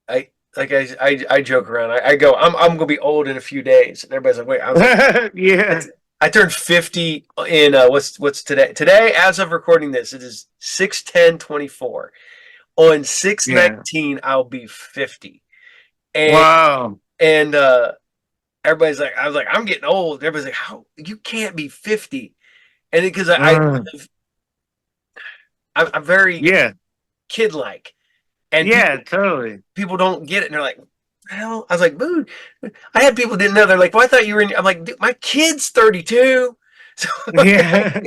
I joke around. I go, I'm gonna be old in a few days, and everybody's like, wait. I was like, yeah. I turned 50 in what's today? Today, as of recording this, it is 6/10/24. On six Yeah. nineteen, I'll be 50, and Wow. and everybody's like, I was like, I'm getting old. Everybody's like, how you can't be 50? And because Mm. I'm very Yeah. kid like, and Yeah, totally. people don't get it, and they're like, hell. I was like, dude, I had people didn't know. They're like, well, I thought you were in. I'm like, dude, my kid's 32. So, Yeah.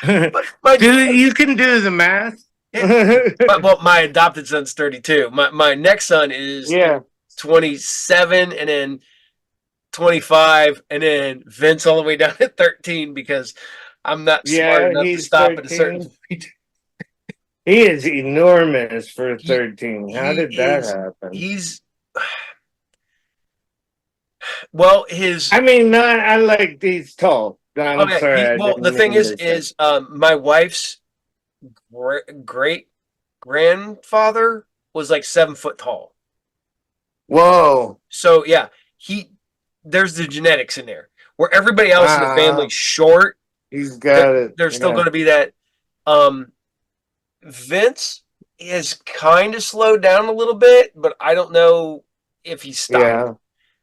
but my Do you can do the math? my adopted son's 32. My next son is Yeah. 27, and then 25, and then Vince all the way down at 13 because I'm not smart Yeah, enough to he's stop at a certain 13. point. He is enormous for He 13. How he did that is happen? he's well his I mean, not I like these tall. I'm okay sorry, he I well the didn't thing mean to say. is my wife's great grandfather was like 7 foot tall. Whoa. So yeah, he there's the genetics in there. Where everybody else in the Uh, family's short, he's got it. there's still Yeah. going to be that. Um, Vince is kind of slowed down a little bit, but I don't know if he stopped. Yeah.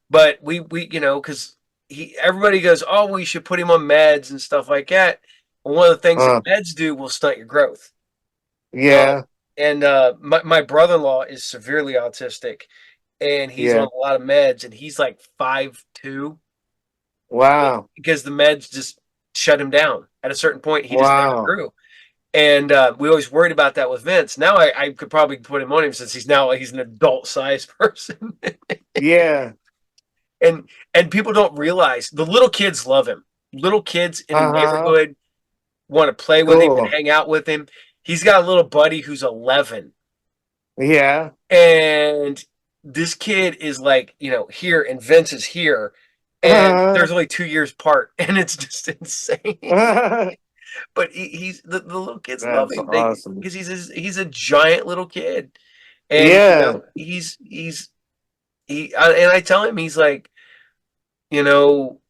But we because he everybody goes, oh, we should put him on meds and stuff like that. Well, one of the things that Uh, meds do will stunt your growth. Uh, yeah. and my brother-in-law is severely autistic, and he's on Yeah. a lot of meds, and he's like 5'2" Wow. because the meds just shut him down. At a certain point, he just never Wow. grew. And we always worried about that with Vince. Now I could probably put him on him since he's an adult sized person. Yeah. and people don't realize the little kids love him. Little kids in the Uh-huh. neighborhood want to play with him and Cool. hang out with him. He's got a little buddy who's 11, Yeah. and this kid is like, here, and Vince is here, and Uh-huh. there's only 2 years apart, and it's just insane. But he's the little kids love That's him awesome. because he's a giant little kid, and Yeah. and I tell him, he's like, you know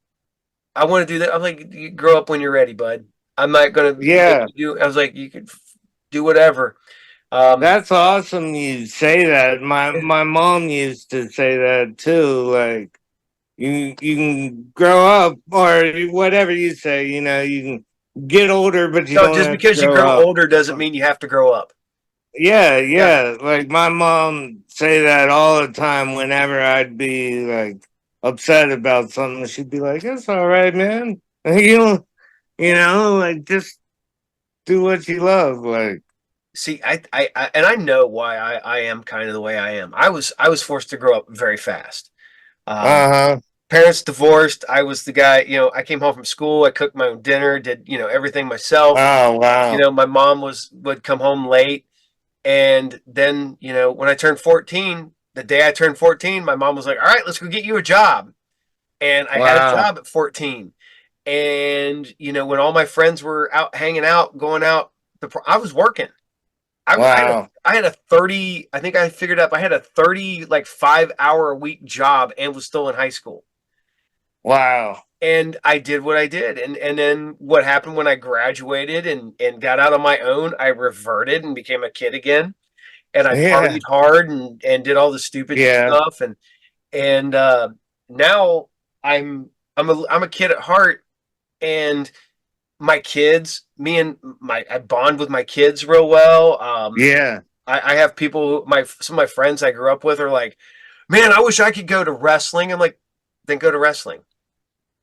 I want to do that. I'm like, you grow up when you're ready, bud. I'm not gonna make Yeah. you do. I was like, you could. do whatever. That's awesome. You say that. My mom used to say that too. Like you can grow up or whatever you say. You know, you can get older, but you No, don't just have to because you grow grow up. older doesn't mean you have to grow up. Yeah, Yeah. yeah. Like my mom say that all the time. Whenever I'd be like upset about something, she'd be like, "It's all right, man. You know, like just do what you love." Like, See, and I know why I am kind of the way I am. I was forced to grow up very fast. Um, uh huh. Parents divorced. I was the guy. I came home from school. I cooked my own dinner. Did everything myself. Oh wow. My mom would come home late, and then when I turned 14, the day I turned 14, my mom was like, "All right, let's go get you a job," and I had a Wow. job at 14. And when all my friends were out hanging out, going out, I was working. Wow. I had a 30, I think I figured out I had a 30 like 5 hour a week job and was still in high school. Wow. And I did what I did. And then what happened when I graduated and got out on my own, I reverted and became a kid again. And I Yeah. partied hard and did all the stupid Yeah. stuff. And now I'm a kid at heart. And my kids, me and I bond with my kids real well. Yeah. I have people, some of my friends I grew up with are like, man, I wish I could go to wrestling. I'm like, then go to wrestling.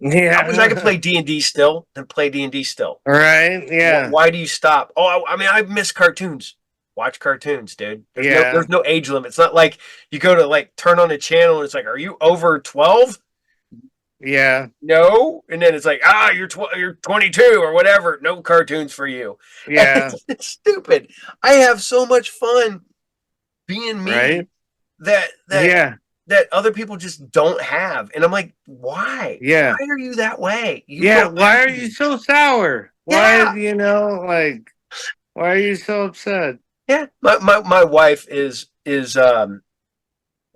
I wish I could Yeah. play D&D still, then play D&D still. Right. Yeah. Why do you stop? Oh, I mean, I miss cartoons. Watch cartoons, dude. Yeah. There's no age limit. It's not like you go to like turn on a channel and it's like, are you over 12? Yeah. No. And then it's like, you're 22 or whatever. No cartoons for you. And Yeah. it's stupid. I have so much fun being me Right. that that Yeah. that other people just don't have. And I'm like, why? Yeah. Why are you that way? You Yeah. don't Why have are to you be. so sour? Why, Yeah. like, why are you so upset? Yeah. My wife is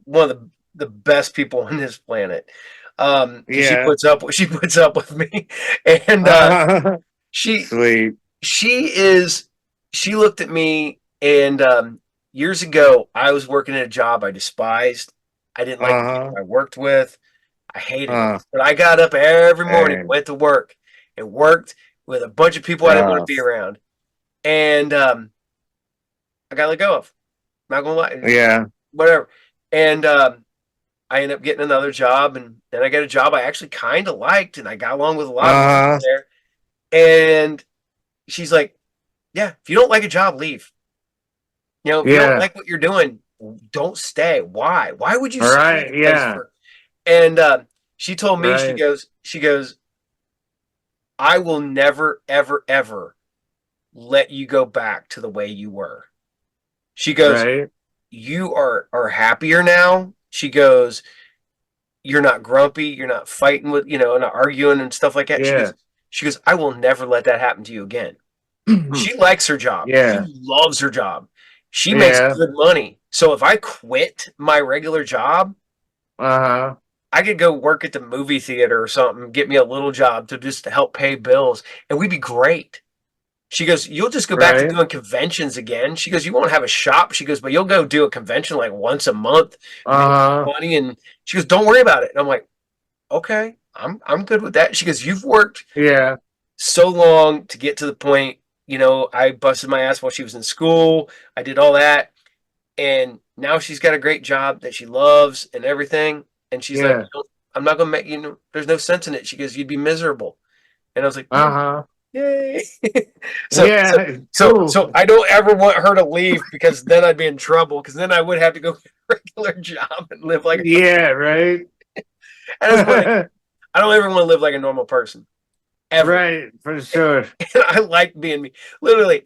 one of the best people on this planet. Because she Yeah. puts up she puts up with me. And she Sweet. she is she looked at me and years ago I was working at a job I despised. I didn't like the Uh-huh. people I worked with. I hated it. Uh, But I got up every morning, dang. went to work, and worked with a bunch of people I didn't want to be around. And I got let go of. Not gonna lie, Yeah. whatever. And I ended up getting another job, and then I got a job I actually kind of liked, and I got along with a lot of people Uh-huh. there. And she's like, "Yeah, if you don't like a job, leave. If you don't Yeah. like what you're doing, don't stay. Why? Why would you All stay at right. a place Yeah. for?" And she told me, Right. she goes, I will never, ever, ever let you go back to the way you were. She goes, Right. you are happier now. She goes, you're not grumpy, you're not fighting with, not arguing and stuff like that. Yeah. She goes, I will never let that happen to you again. She likes her job. She Yeah. loves her job. She makes Yeah. good money. So if I quit my regular job, Uh-huh. I could go work at the movie theater or something, get me a little job to just help pay bills, and we'd be great. She goes, you'll just go back to Right. doing conventions again. She goes, you won't have a shop. She goes, but you'll go do a convention like once a month, make Uh-huh. money. And she goes, don't worry about it. And I'm like, okay, I'm good with that. She goes, you've worked Yeah. so long to get to the point, I busted my ass while she was in school. I did all that. And now she's got a great job that she loves and everything. And she's like, Yeah. I'm not gonna make there's no sense in it. She goes, you'd be miserable. And I was like, yeah, Uh-huh. yay. so so Yeah. so Cool. so I don't ever want her to leave because then I'd be in trouble because then I would have to go get a regular job and live like Yeah, right. and it's funny. I don't ever want to live like a normal person. Ever. Right, for sure. And I like being me. Literally,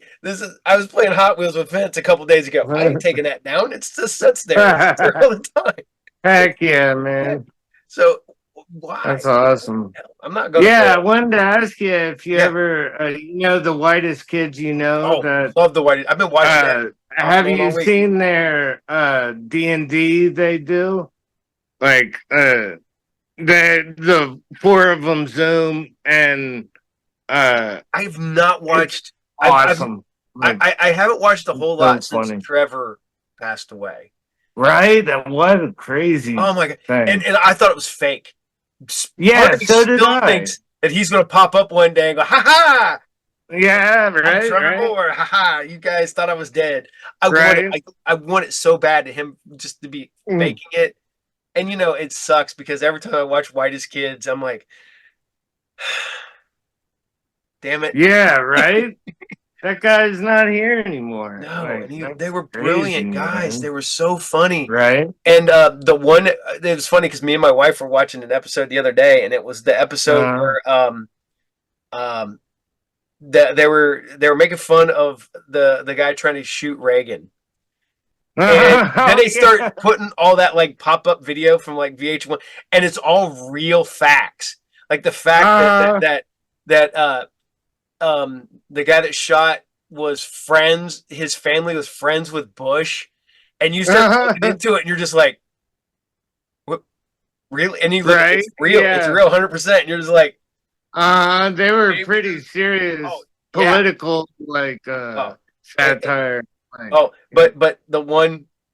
I was playing Hot Wheels with Vince a couple days ago. I ain't taking that down. It's just sits there. It sits there all the time. Heck yeah, Yeah. man. So why? That's awesome. I'm not going to Yeah, play. I wanted to ask you if you Yeah. ever, the whitest kids Oh, that, love the white. I've been watching that have going you all week. seen their D&D they do? Like, the four of them Zoom and I've not watched. awesome. Like, I haven't watched a whole so lot since funny. Trevor passed away. Right? That was a crazy Oh my god! thing. And I thought it was fake. Part Yeah, of me so did still I. thinks that he's going to pop up one day and go, "Ha ha! Yeah, I'm right, Trevor right, Moore. Ha ha! You guys thought I was dead. right. I want it so bad to him just to be Mm. faking it. And it sucks because every time I watch Whitest Kids, I'm like, damn it. Yeah, right. That guy's not here anymore. No, Like, and they that's were crazy, brilliant guys. They man. were so funny. Right? And the one it was funny because me and my wife were watching an episode the other day, and it was the episode Uh, where um they were making fun of the guy trying to shoot Reagan. And then oh they start yeah. putting all that like pop-up video from like VH1, and it's all real facts. Like the fact Uh, that the guy that shot was friends, his family was friends with Bush, and you start looking into it and you're just like, what, really? And you look, right? it's Yeah. real 100%. And you're just like, They were maybe pretty there's, oh serious yeah, political like oh, satire. Like, oh, yeah. but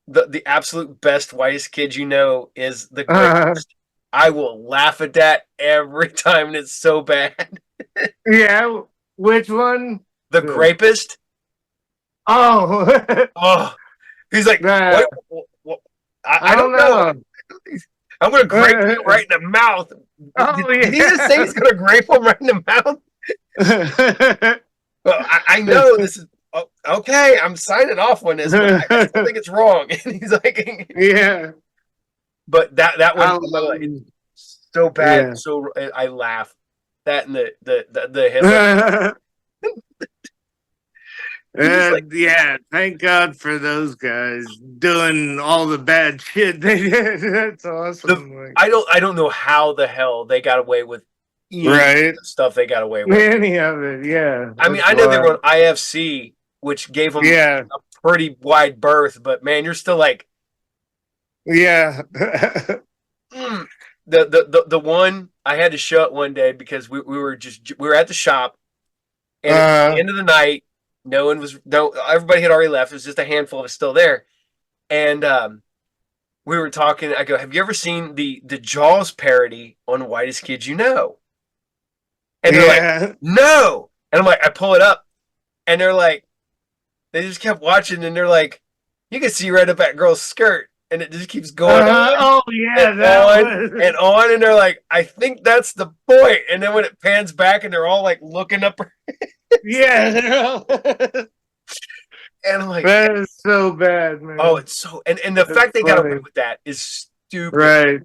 the absolute best whitest kid is the Uh, greatest. I will laugh at that every time, and it's so bad. yeah. Which one? The grapist. Oh, Oh, he's like, nah, what? I I don't don't know. know. I'm gonna grape you right in the mouth. Oh Did he just say yeah. he's gonna grape him right in the mouth? Well, I know this is okay. I'm signing off on this, but I still think it's wrong. And he's like, yeah. but that one, I I'm love, like, it's so bad. yeah. So I laugh. That and the Hitler. He's like, Yeah, thank God for those guys doing all the bad shit they did. That's awesome. Like, I don't know how the hell they got away with any of right? the stuff they got away with. Any of it, yeah. I mean, That's I know they why. were on IFC, which gave them Yeah, a pretty wide berth, but man, you're still like, yeah. mm. The one I had to show it one day because we were at the shop, and it was the uh, end of the night. No, everybody had already left. It was just a handful of us still there, and we were talking. I go, "Have you ever seen the Jaws parody on Whitest Kids You Know?" And they're like, yeah. "No," and I'm like, I pull it up, and they're like, they just kept watching, and they're like, "You can see right up that girl's skirt," and it just keeps going on Oh, and yeah, that on was. and on, and they're like, "I think that's the point." And then when it pans back, and they're all like looking up, Yeah, they're all. and I'm like, That is so bad, "Oh, man. it's so," and the That's fact they got away funny. with that is stupid. Right.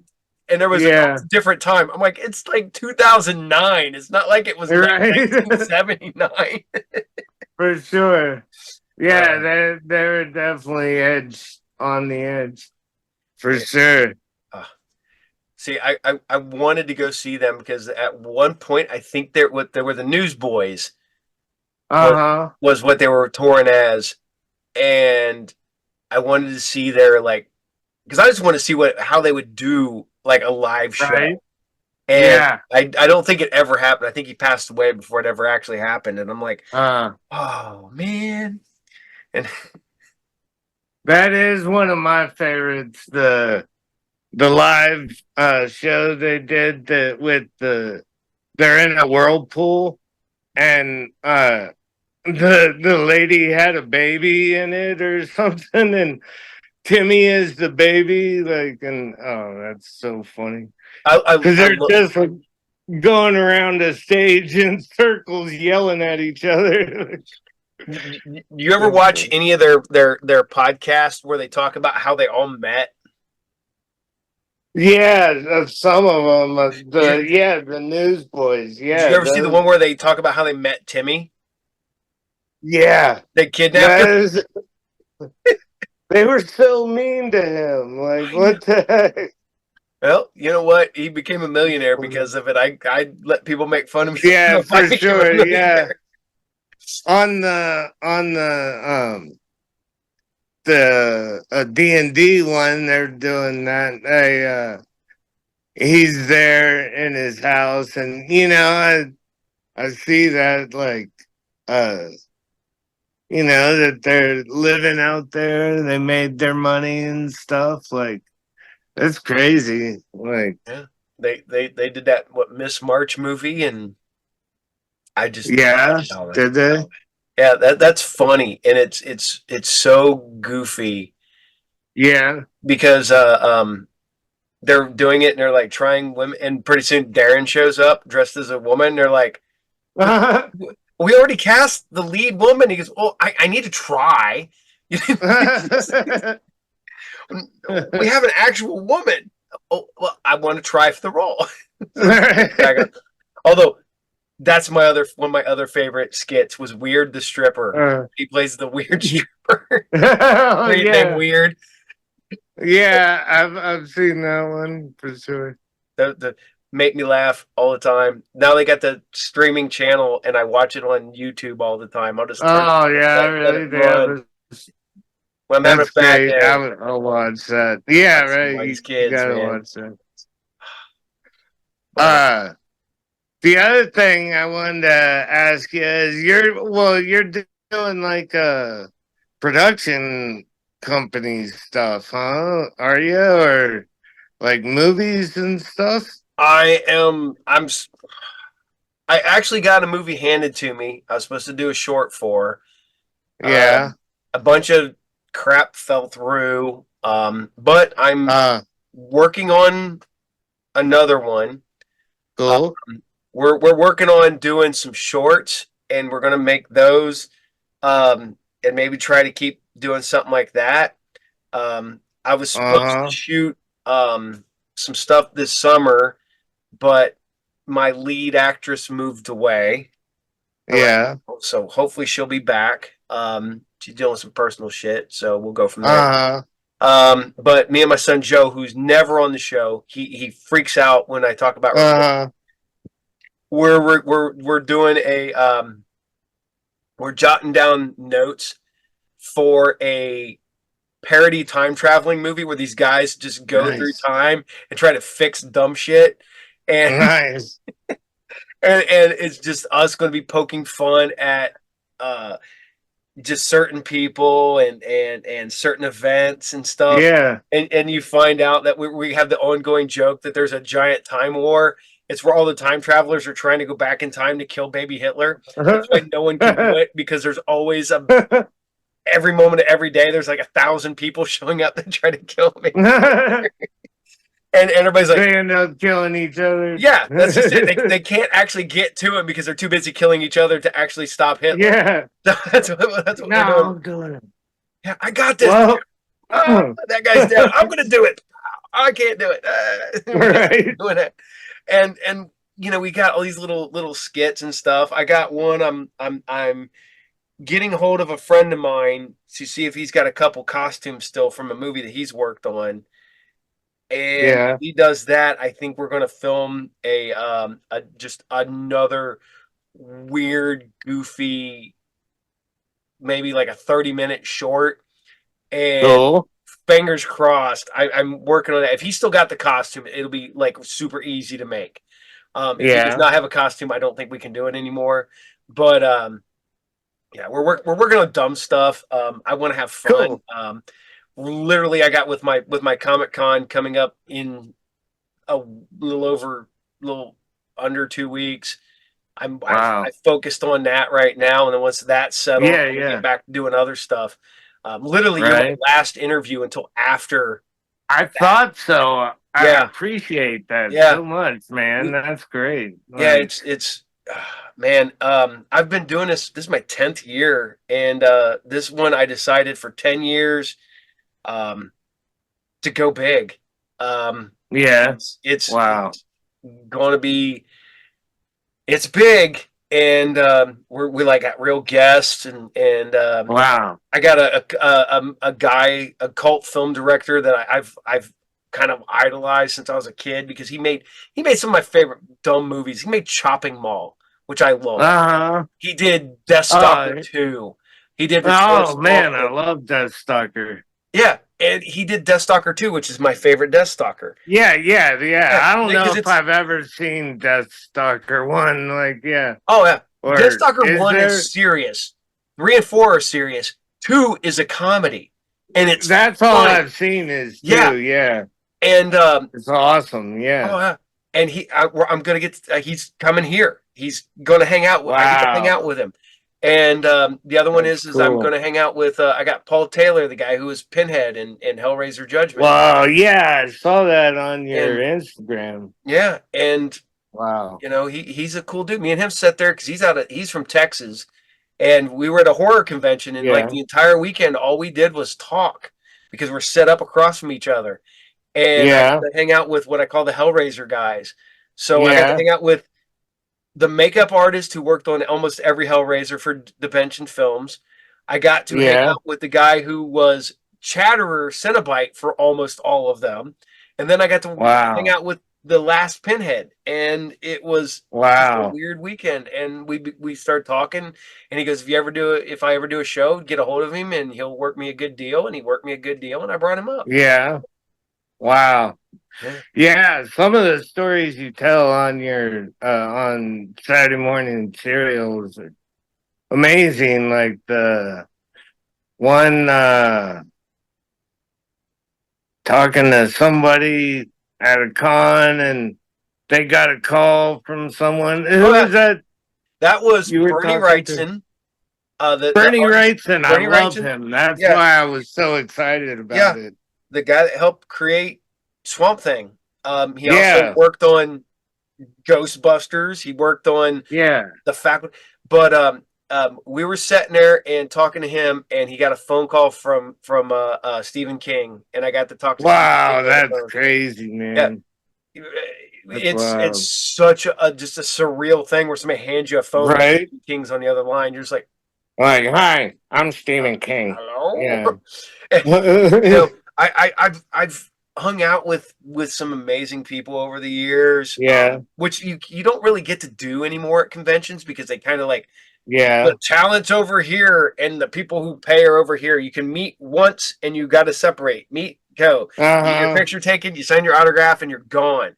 And there was a Yeah. different time. I'm like, it's like 2009. It's not like it was Right. 1979. For sure. Yeah, Uh, they're definitely edge on the edge. For sure. uh, See, I wanted to go see them because at one point I think there were the Newsboys was Uh-huh. was what they were touring as, and I wanted to see their like because I just want to see how they would do like a live Right. show, and Yeah. I don't think it ever happened. I think he passed away before it ever actually happened, and I'm like, Uh oh man, and that is one of my favorites. The live show they did with they're in a whirlpool and the lady had a baby in it or something and Timmy is the baby, like, and oh, that's so funny because I they're just like going around the stage in circles, yelling at each other. you ever watch any of their podcasts where they talk about how they all met? Yeah, some of them. You, The Newsboys. did you Yeah, ever see the those. one where they talk about how they met Timmy? Yeah, They kidnapped that him. is. They were so mean to him. Like, I know. what the heck? Well, you know what? He became a millionaire because of it. I let people make fun of me. Yeah, I for became a sure. Yeah, millionaire. on the D&D one, they're doing that. He's there in his house, and I see that like uh you know, that they're living out there. They made their money and stuff. Like, that's crazy. Like, Yeah, they did that Miss March movie, and I just yeah, did they? yeah, that's funny, and it's so goofy. Yeah. Because they're doing it and they're like trying women, and pretty soon Darren shows up dressed as a woman. They're like, we already cast the lead woman. He goes, oh, I need to try. We have an actual woman. Oh, well, I want to try for the role. Although that's one of my other favorite skits was Weird the stripper. He plays the weird stripper. Oh, yeah. Weird. Yeah, I've seen that one for sure. The make me laugh all the time. Now they got the streaming channel, and I watch it on YouTube all the time. I'll just oh yeah, let really? it run. When I'm having a bad great. day. I'll watch that. Yeah, right. These kids, you gotta man. watch that. The other thing I wanted to ask you is you're doing like production company stuff, huh? Are you, or like movies and stuff? I actually got a movie handed to me. I was supposed to do a short for. Yeah. A bunch of crap fell through. But I'm working on another one. Cool. We're working on doing some shorts, and we're gonna make those, and maybe try to keep doing something like that. I was supposed to shoot some stuff this summer, but my lead actress moved away. Yeah. So hopefully she'll be back. She's dealing with some personal shit, so we'll go from there. But me and my son Joe, who's never on the show, he freaks out when I talk about. We're doing we're jotting down notes for a parody time traveling movie where these guys just go through time and try to fix dumb shit. And and it's just us going to be poking fun at just certain people and certain events and stuff. Yeah. And you find out that we have the ongoing joke that there's a giant time war. It's where all the time travelers are trying to go back in time to kill baby Hitler. That's why no one can do it, because there's always every moment of every day there's like 1,000 people showing up to try to kill me. And everybody's like, they end up killing each other. Yeah, that's just it. They can't actually get to him because they're too busy killing each other to actually stop Hitler. Yeah, that's what they're doing. I'm doing it. Yeah, I got this. Well, that guy's down. I'm gonna do it. I can't do it. Right. Doing it. And you know, we got all these little skits and stuff. I got one. I'm getting a hold of a friend of mine to see if he's got a couple costumes still from a movie that he's worked on. And he does that. I think we're going to film a just another weird, goofy, maybe like a 30-minute short. And fingers crossed, I'm working on that. If he's still got the costume, it'll be like super easy to make. If he does not have a costume, I don't think we can do it anymore. But yeah, we're working on dumb stuff. I want to have fun. Cool. Literally, I got with my Comic-Con coming up in a little under 2 weeks. I focused on that right now, and then once that's settled, I'm gonna get back to doing other stuff. Literally, you're my last interview until after. I thought so. I appreciate that so much, man. That's great. Yeah, it's man. I've been doing this. This is my 10th year, and this one I decided for 10 years. To go big. It's wow. It's going to be. It's big, and we like got real guests, and wow. I got a guy, a cult film director that I've kind of idolized since I was a kid, because he made some of my favorite dumb movies. He made Chopping Mall, which I love. He did Deathstalker 2. He did. Oh man, I love Deathstalker. Yeah, and he did Deathstalker 2, which is my favorite Deathstalker. Yeah. I don't know if I've ever seen Deathstalker 1. Like, Oh, yeah. Deathstalker 1 is serious. 3 and 4 are serious. 2 is a comedy, and it's That's all funny. I've seen is Yeah, 2. Yeah, and it's awesome. oh Yeah. yeah, and I'm gonna get. He's coming here. He's gonna hang out. I get to hang Wow, out with him. And the other one that's is I'm cool. gonna hang out with. I got Paul Taylor, the guy who was Pinhead in Hellraiser Judgment, Well, yeah, I saw that on your and Instagram. yeah, and Wow. he's a cool dude. Me and him sat there because he's from Texas, and we were at a horror convention, and like Yeah. the entire weekend, all we did was talk because we're set up across from each other. And I got Yeah. to hang out with what I call the Hellraiser guys. So I got to Yeah. hang out with the makeup artist who worked on almost every Hellraiser for Dimension Films. I got to hang Yeah. out with the guy who was Chatterer Cenobite for almost all of them. And then I got to hang Wow. out with the last Pinhead, and it was just a Wow. weird weekend. And we started talking, and he goes, if I ever do a show, get a hold of him, and he'll work me a good deal." And he worked me a good deal, and I brought him up. Yeah. Wow. Yeah. Yeah, some of the stories you tell on your on Saturday morning serials are amazing. Like the one talking to somebody at a con and they got a call from someone. Oh Who yeah, was that that was you were Bernie talking to? Wrightson, the Bernie artist. Wrightson. I Bernie love Wrightson. him. That's Yeah, why I was so excited about yeah, it. the guy that helped create Swamp Thing. He also Yeah. worked on Ghostbusters. He worked on Yeah. the fact, but we were sitting there and talking to him, and he got a phone call from Stephen King, and I got to talk to Stephen King Wow, on the that's phone. crazy, Yeah, man. That's it's wild. such just a surreal thing where somebody hands you a phone and Right? Stephen King's on the other line. You're just like, Like, hi, I'm Stephen King. hello. Yeah. I've hung out with some amazing people over the years, Yeah. which you don't really get to do anymore at conventions because they kind of like Yeah. the talent's over here and the people who pay are over here. You can meet once and you got to separate. Meet, go. You get your Uh-huh. picture taken, you sign your autograph, and you're gone.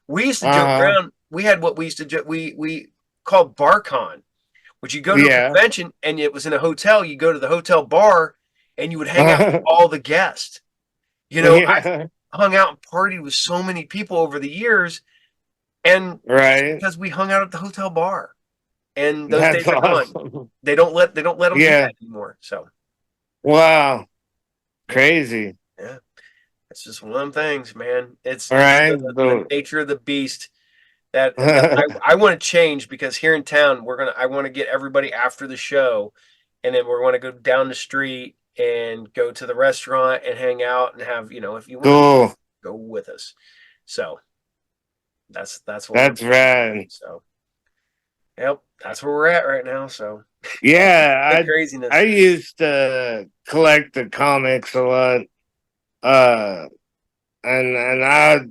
We used to joke Uh-huh. around. We had what we used to do. We called BarCon, which you go to a Yeah. convention and it was in a hotel. You go to the hotel bar and you would hang out with all the guests. I've Yeah. hung out and partied with so many people over the years, and it's Right. because we hung out at the hotel bar. And those That's days are gone. awesome. They don't let them do Yeah. that anymore. So Wow. yeah, Crazy. yeah, it's just one of them things, man. It's All just right. the nature of the beast that I want to change because here in town I want to get everybody after the show, and then we're going to go down the street and go to the restaurant and hang out and have if you want to Cool. go with us. So that's what we're That's rad. so yep, that's where we're at right now. So the Yeah, I craziness. used to collect the comics a lot. Uh and I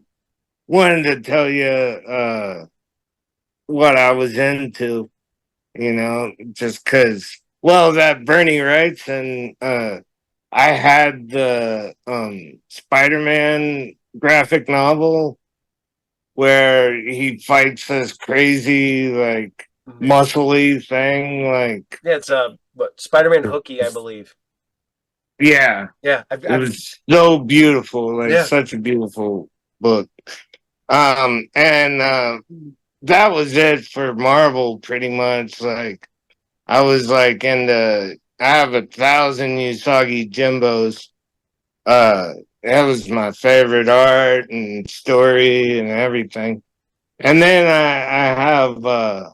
wanted to tell you what I was into, just cuz that Bernie writes and I had the Spider-Man graphic novel where he fights this crazy like Yeah, muscly thing like yeah, it's but Spider-Man Hooky, I believe. yeah, Yeah, it was so beautiful, like yeah. such a beautiful book. And that was it for Marvel pretty much. Like I was like I have 1,000 Usagi Jimbos. Uh that was my favorite art and story and everything. And then I have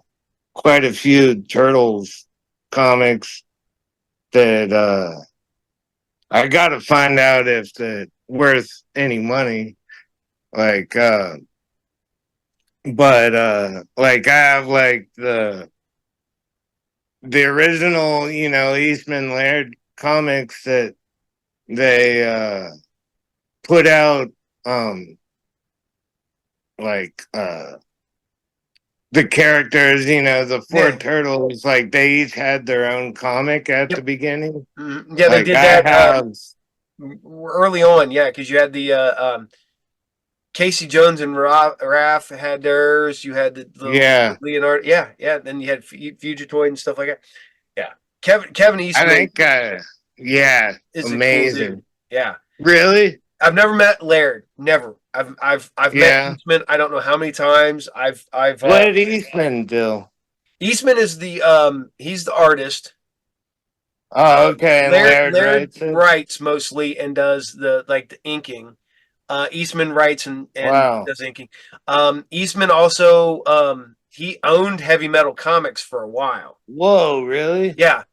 quite a few Turtles comics that I got to find out if they're worth any money. Like, but like I have like the original, Eastman Laird comics that they put out, like the characters, the four Yeah. turtles, like they each had their own comic at the Yep. beginning. Yeah, they Like did I that have, early on. Yeah, because you had the Casey Jones and Raph had theirs. You had the yeah, Leonardo. Yeah, yeah. Then you had Fugitoid and stuff like that. Yeah. Kevin I Eastman think, yeah, is a cool dude. amazing. Yeah. Really? I've never met Laird. Never. I've met Yeah. Eastman. I don't know how many times. What did Eastman do? Eastman is the he's the artist. Oh, okay. And Laird Laird writes it. writes mostly and does the inking. Eastman writes and Wow. does inking. Eastman also he owned Heavy Metal Comics for a while. Whoa, really? Yeah.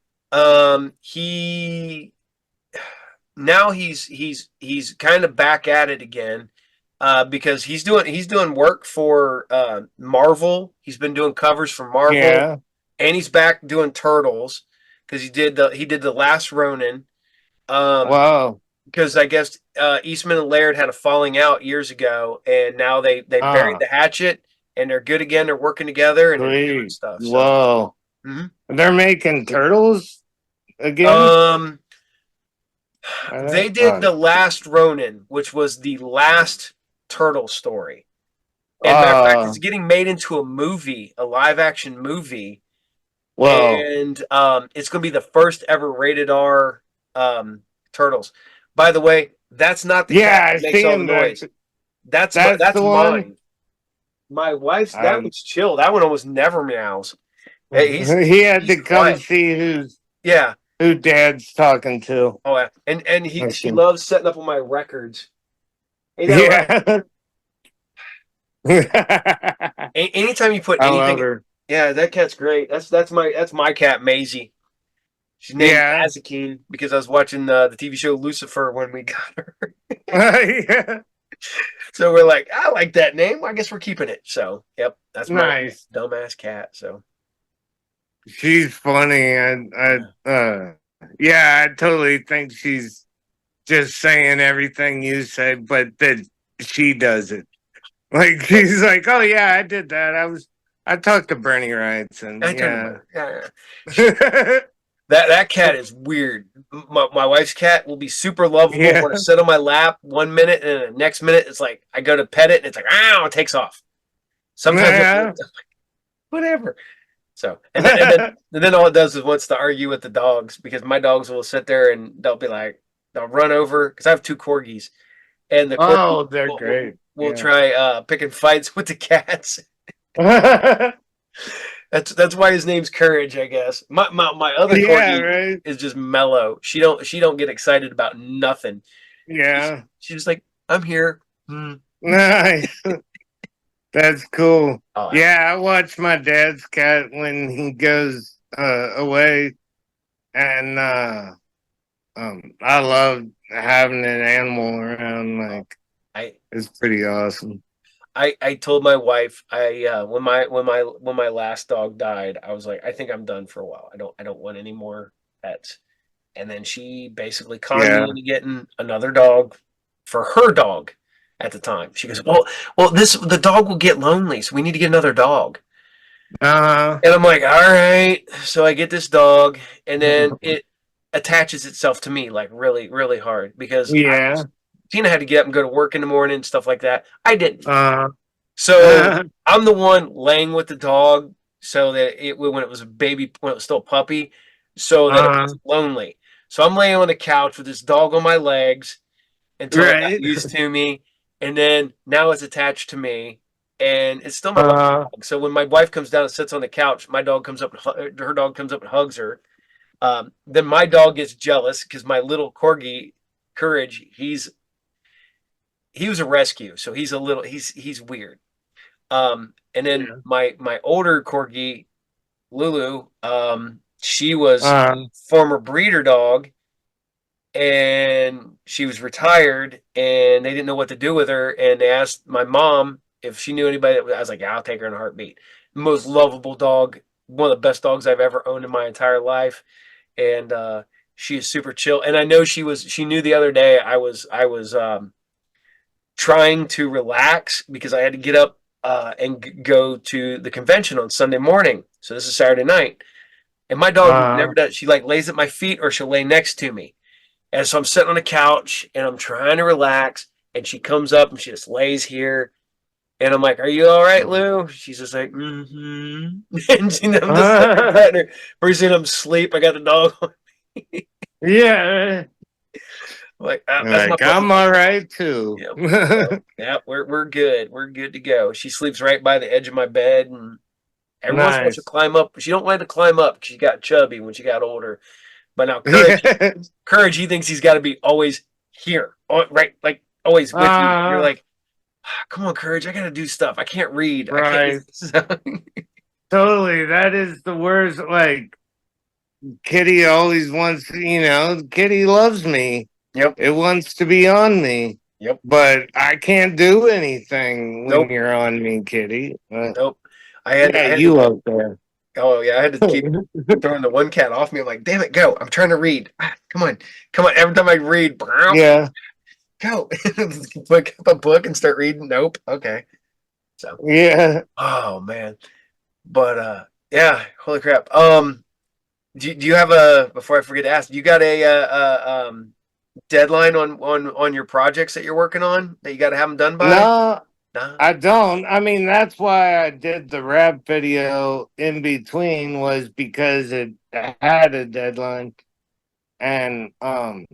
He now he's kind of back at it again. Because he's doing work for Marvel. He's been doing covers for Marvel, Yeah. and he's back doing Turtles because he did the Last Ronin. Wow. Because I guess Eastman and Laird had a falling out years ago, and now they buried Ah, the hatchet, and they're good again. They're working together, and they're doing sweet. stuff. So, Whoa. mhm. They're making turtles again? um, Are they they? did the Last Ronin, which was the last turtle story. And matter of fact, Uh, it's getting made into a movie, a live action movie, whoa. and it's going to be the first ever rated R turtles. By the way, that's not the cat Yeah, I that makes see all the him back. noise. That's That's the one. mine. My wife's that Um, one's chill. That one almost never meows. Hey, he had he's to come quiet. see Yeah. who Dad's talking to. Oh yeah. And she Okay. loves setting up on my records. Ain't that right? Yeah. Anytime you put I love anything, her. yeah, that cat's great. That's my cat Maisie. She's named Yeah. Azakine because I was watching the TV show Lucifer when we got her. Yeah. So we're like, I like that name. I guess we're keeping it. So yep, that's my Nice. dumbass cat. So She's funny. Yeah, I totally think she's just saying everything you said, but that she does it. Like she's like, oh yeah, I did that. I talked to Bernie Wrights and I turned yeah. about yeah. That cat is weird. My wife's cat will be super lovable. Yeah. Want to sit on my lap 1 minute, and the next minute it's like I go to pet it, and it's like ow, it takes off. Sometimes Yeah. whatever. So and then all it does is wants to argue with the dogs because my dogs will sit there and they'll run over because I have two corgis and the corgis Oh, they're great. will Yeah. try picking fights with the cats. Yeah, That's why his name's Courage, I guess. My other corgi right. is just mellow. She don't get excited about nothing. Yeah. She's just like, I'm here. Hmm. Nice. That's cool. Oh, Yeah, I watch my dad's cat when he goes away, and I love having an animal around. Like, I it's pretty awesome. I told my wife when my last dog died, I was like, I think I'm done for a while. I don't want any more pets. And then she basically conned me Yeah. into getting another dog for her dog at the time. She goes, well, the dog will get lonely, so we need to get another dog. Uh. And I'm like, all right. So I get this dog, and then it attaches itself to me like really, really hard because Yeah. Tina had to get up and go to work in the morning and stuff like that. I didn't. Uh. So I'm the one laying with the dog so that when it was a baby, when it was still a puppy, so that it Uh. wasn't lonely. So I'm laying on the couch with this dog on my legs until it got Right. used to me, and then now it's attached to me, and it's still my dog. Uh. So when my wife comes down and sits on the couch, my dog comes up, her dog comes up and hugs her. Then my dog gets jealous because my little corgi, Courage, he was a rescue, so he's weird. And then Yeah. my older corgi, Lulu, she was Uh. former breeder dog, and she was retired, and they didn't know what to do with her, and they asked my mom if she knew anybody. I was like, yeah, I'll take her in a heartbeat. Most lovable dog, one of the best dogs I've ever owned in my entire life, and she is super chill. And I know she knew the other day I was trying to relax because I had to get up and go to the convention on Sunday morning. So this is Saturday night. And my dog never does. She like lays at my feet or she'll lay next to me. And so I'm sitting on the couch and I'm trying to relax. And she comes up and she just lays here. And I'm like, "Are you all right, Lou?" She's just like, "Mm-hmm." And I'm just like patting her. Pretty soon I'm asleep. I got the dog on. Yeah. I'm like, that's my Like, buddy. I'm all right too. Yep. Yeah, we're good. We're good to go. She sleeps right by the edge of my bed, and every once in a while she'll Nice. climb up. She don't like to climb up because she got chubby when she got older. But now Yeah. Courage, he thinks he's got to be always here, right, like always with you. You're Uh, like, come on, Courage, I got to do stuff. I can't read. I right. can't. Totally. That is the worst. Like, Kitty always wants, Kitty loves me. Yep. It wants to be on me. Yep. But I can't do anything when Nope. you're on me, Kitty. Nope. Yeah, I had to. you up there. Oh yeah, I had to keep throwing the one cat off me. I'm like, damn it, go! I'm trying to read. Come on, come on. Every time I read, Yeah. go. Pick up a book and start reading. Nope. Okay. So. Yeah. Oh man. But yeah. Holy crap. Do you have before I forget to ask? Do you got a deadline on your projects that you're working on that you got to have them done by? No, Nah. I don't. I mean, that's why I did the rap video in between, was because it had a deadline. And and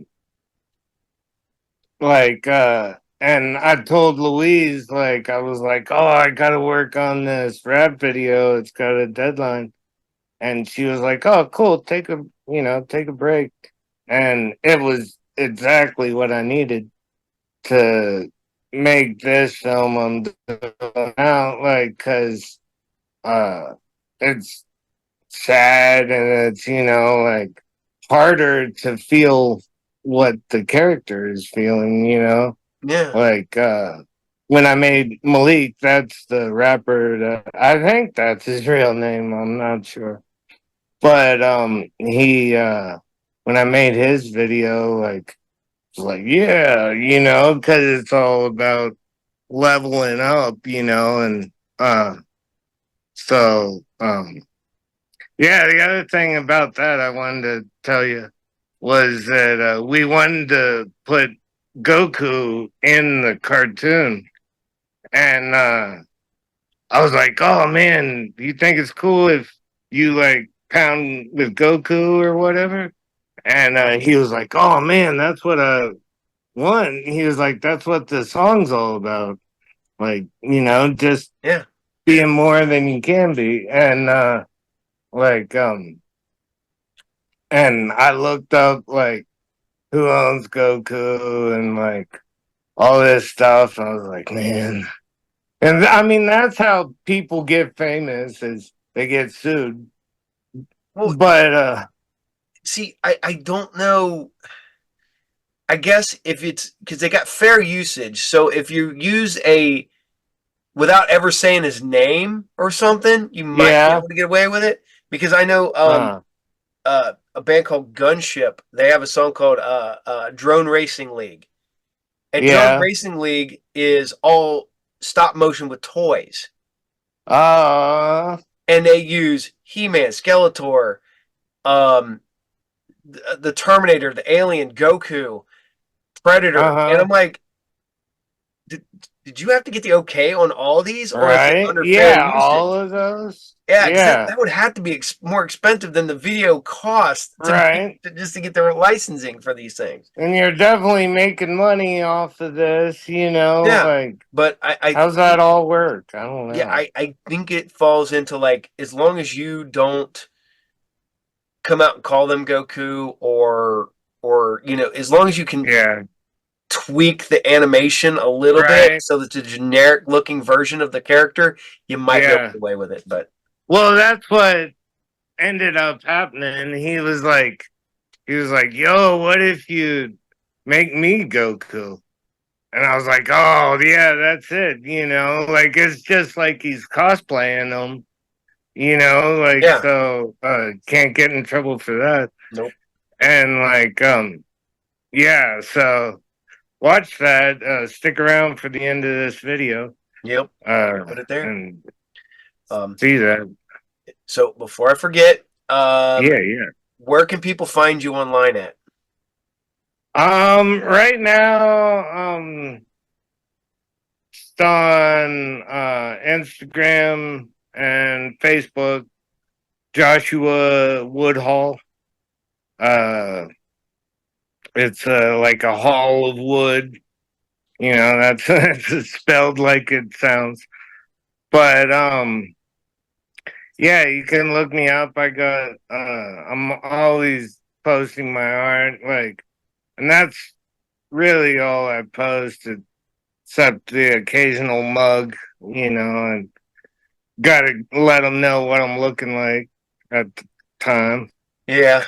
I told Louise, like, I was like, oh, I gotta work on this rap video. It's got a deadline. And she was like, oh, cool, take a break. And it was exactly what I needed to make this film I'm doing now, like, because it's sad, and it's, like, harder to feel what the character is feeling, Yeah. like, when I made Malik, that's the rapper that I think that's his real name, I'm not sure. But he when I made his video, like, it's like, yeah, because it's all about leveling up, and so yeah, the other thing about that I wanted to tell you was that we wanted to put Goku in the cartoon, and I was like, oh man, do you think it's cool if you, like, pound with Goku or whatever? And he was like, oh man, that's what I want. He was like, that's what the song's all about. Like, just Yeah. being more than you can be. And like, and I looked up, like, who owns Goku and, like, all this stuff. I was like, man. And I mean, that's how people get famous, is they get sued. Well, But see, I don't know. I guess if it's because they got fair usage. So if you use a without ever saying his name or something, you might be yeah, able to get away with it. Because I know uh, a band called Gunship. They have a song called Drone Racing League, and Drone yeah, Racing League is all stop motion with toys, uh, and they use He-Man, Skeletor, um, the Terminator, the Alien, Goku, Predator, and uh-huh. I'm like, did, did you have to get the okay on all these, or is it Right? under fair Yeah, all usage? of those. Yeah, because Yeah, that would have to be more expensive than the video cost right. just to get the licensing for these things. And you're definitely making money off of this, Yeah, like, but I how's that think all work? I don't yeah, know. I think it falls into like as long as you don't come out and call them Goku or as long as you can Yeah, tweak the animation a little bit right. so that it's a generic looking version of the character, you might be able to Yeah. get away with it. But Well, that's what ended up happening. He was like, yo, what if you make me Goku? And I was like, oh, yeah, that's it. Like, it's just like he's cosplaying them, like, yeah, so can't get in trouble for that. nope, And, like, yeah, so watch that. Stick around for the end of this video yep, put it there. and Um, see that. so before I forget, Yeah, yeah. where can people find you online at? Right now, on Instagram and Facebook, Joshua Woodhall. It's like a hall of wood. You know, that's it's spelled like it sounds. But yeah, you can look me up. I'm always posting my art, like, and that's really all I post, except the occasional mug, you know, and gotta let them know what I'm looking like at the time. Yeah.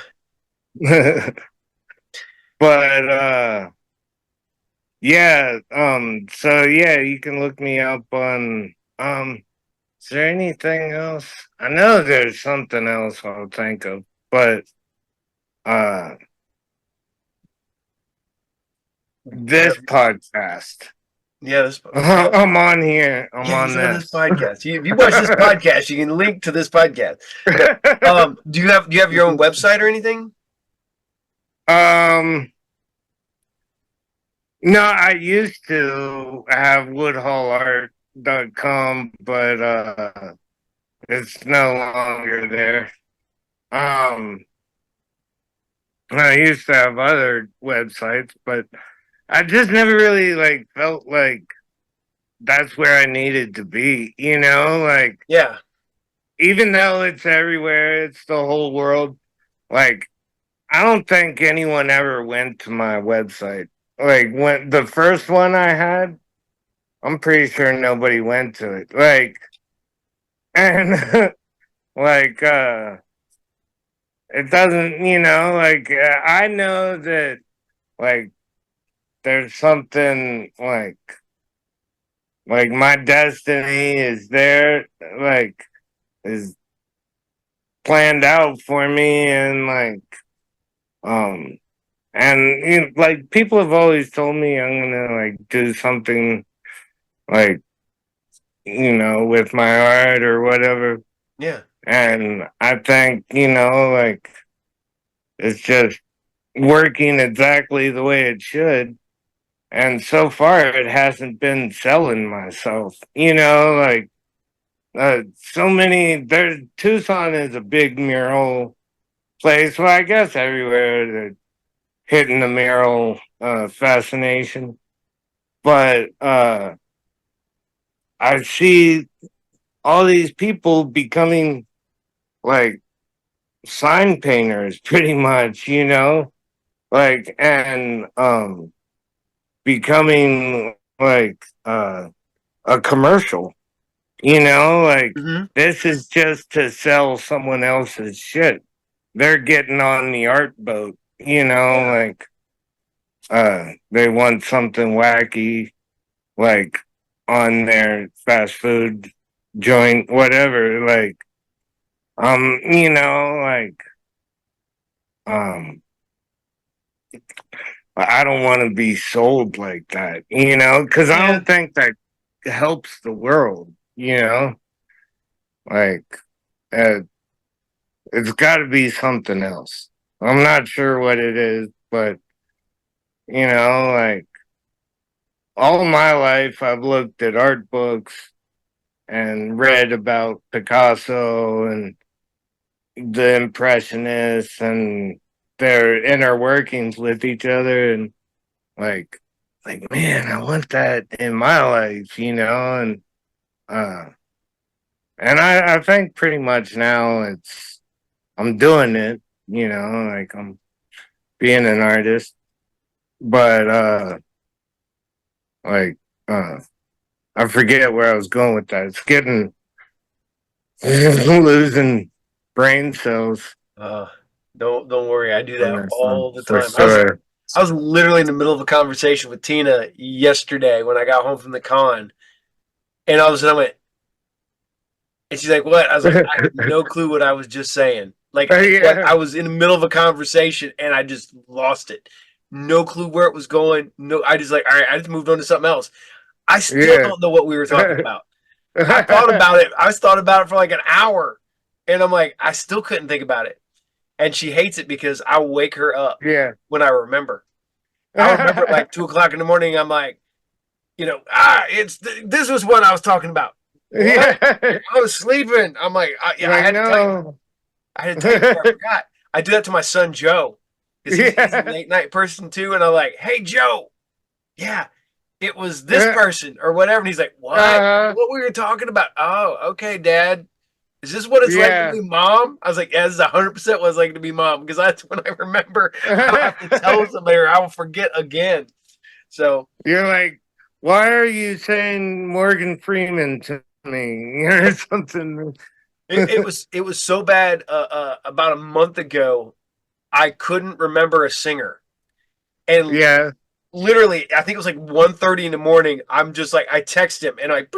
But yeah, so yeah, you can look me up on is there anything else? I know there's something else I'll think of, but uh this podcast. Yeah, this. I'm on here. I'm Yeah, on he's on this this. podcast. If you watch this podcast, you can link to this podcast. No, do you have your own website or anything? um no, I used to have woodhallart.com, but it's no longer there. Um I used to have other websites, but I just never really like felt like that's where I needed to be, you know, like Yeah. even though it's everywhere, it's the whole world. Like I don't think anyone ever went to my website. Like when the first one I had, I'm pretty sure nobody went to it. Like and like it doesn't, you know, like I know that like there's something like my destiny is there, like is planned out for me, and like um and you know, like people have always told me I'm gonna like do something like, you know, with my art or whatever, Yeah. and I think, you know, like it's just working exactly the way it should. And so far, it hasn't been selling myself. You know, like so many. There's Tucson is a big mural place. Well, I guess everywhere they're hitting the mural fascination. But I see all these people becoming like sign painters, pretty much. You know, like and becoming like a commercial. You know, like Mm-hmm. this is just to sell someone else's shit. They're getting on the art boat, you know, Yeah. like they want something wacky, like on their fast food joint, whatever. Like, you know, like um I don't want to be sold like that, you know, because I Yeah. don't think that helps the world, you know, like uh, it's got to be something else. I'm not sure what it is, but you know, like all my life, I've looked at art books and read about Picasso and the Impressionists and their inner workings with each other, and like, like man, I want that in my life, you know, uh, and I think pretty much now I'm doing it, you know, like I'm being an artist, but like uh I forget where I was going with that. It's getting losing brain cells Uh, don't worry. I do on that this one all the for time. I sure. was literally in the middle of a conversation with Tina yesterday when I got home from the con, and all of a sudden I went, and she's like, "What?" I was like, "I have no clue what I was just saying." Like Yeah, I was in the middle of a conversation and I just lost it. No clue where it was going. No, I just like, all right, I just moved on to something else. I still yeah. don't know what we were talking about. I thought about it. I thought about it for like an hour, and I'm like, I still couldn't think about it. And she hates it because I wake her up Yeah. when I remember. I remember at like 2 o'clock in the morning. I'm like, this was what I was talking about. What? Yeah. I was sleeping. I'm like, yeah, I Like, had to tell you. no. I had to tell you before I forgot. I do that to my son Joe because he's a Yeah. late night person too, and I'm like, hey Joe, yeah, it was this person or whatever, and he's like, what? Uh-huh. What were you talking about? Oh, okay, Dad. Is this what it's like to Yeah. be mom? I was like, yeah, this is 100% what it's like to be mom because that's when I remember I don't have to tell somebody or I will forget again. So You're like, why are you saying Morgan Freeman to me or something? it was so bad. About a month ago, I couldn't remember a singer, and Yeah. literally, I think it was like 1:30 in the morning. I'm just like, I text him and I like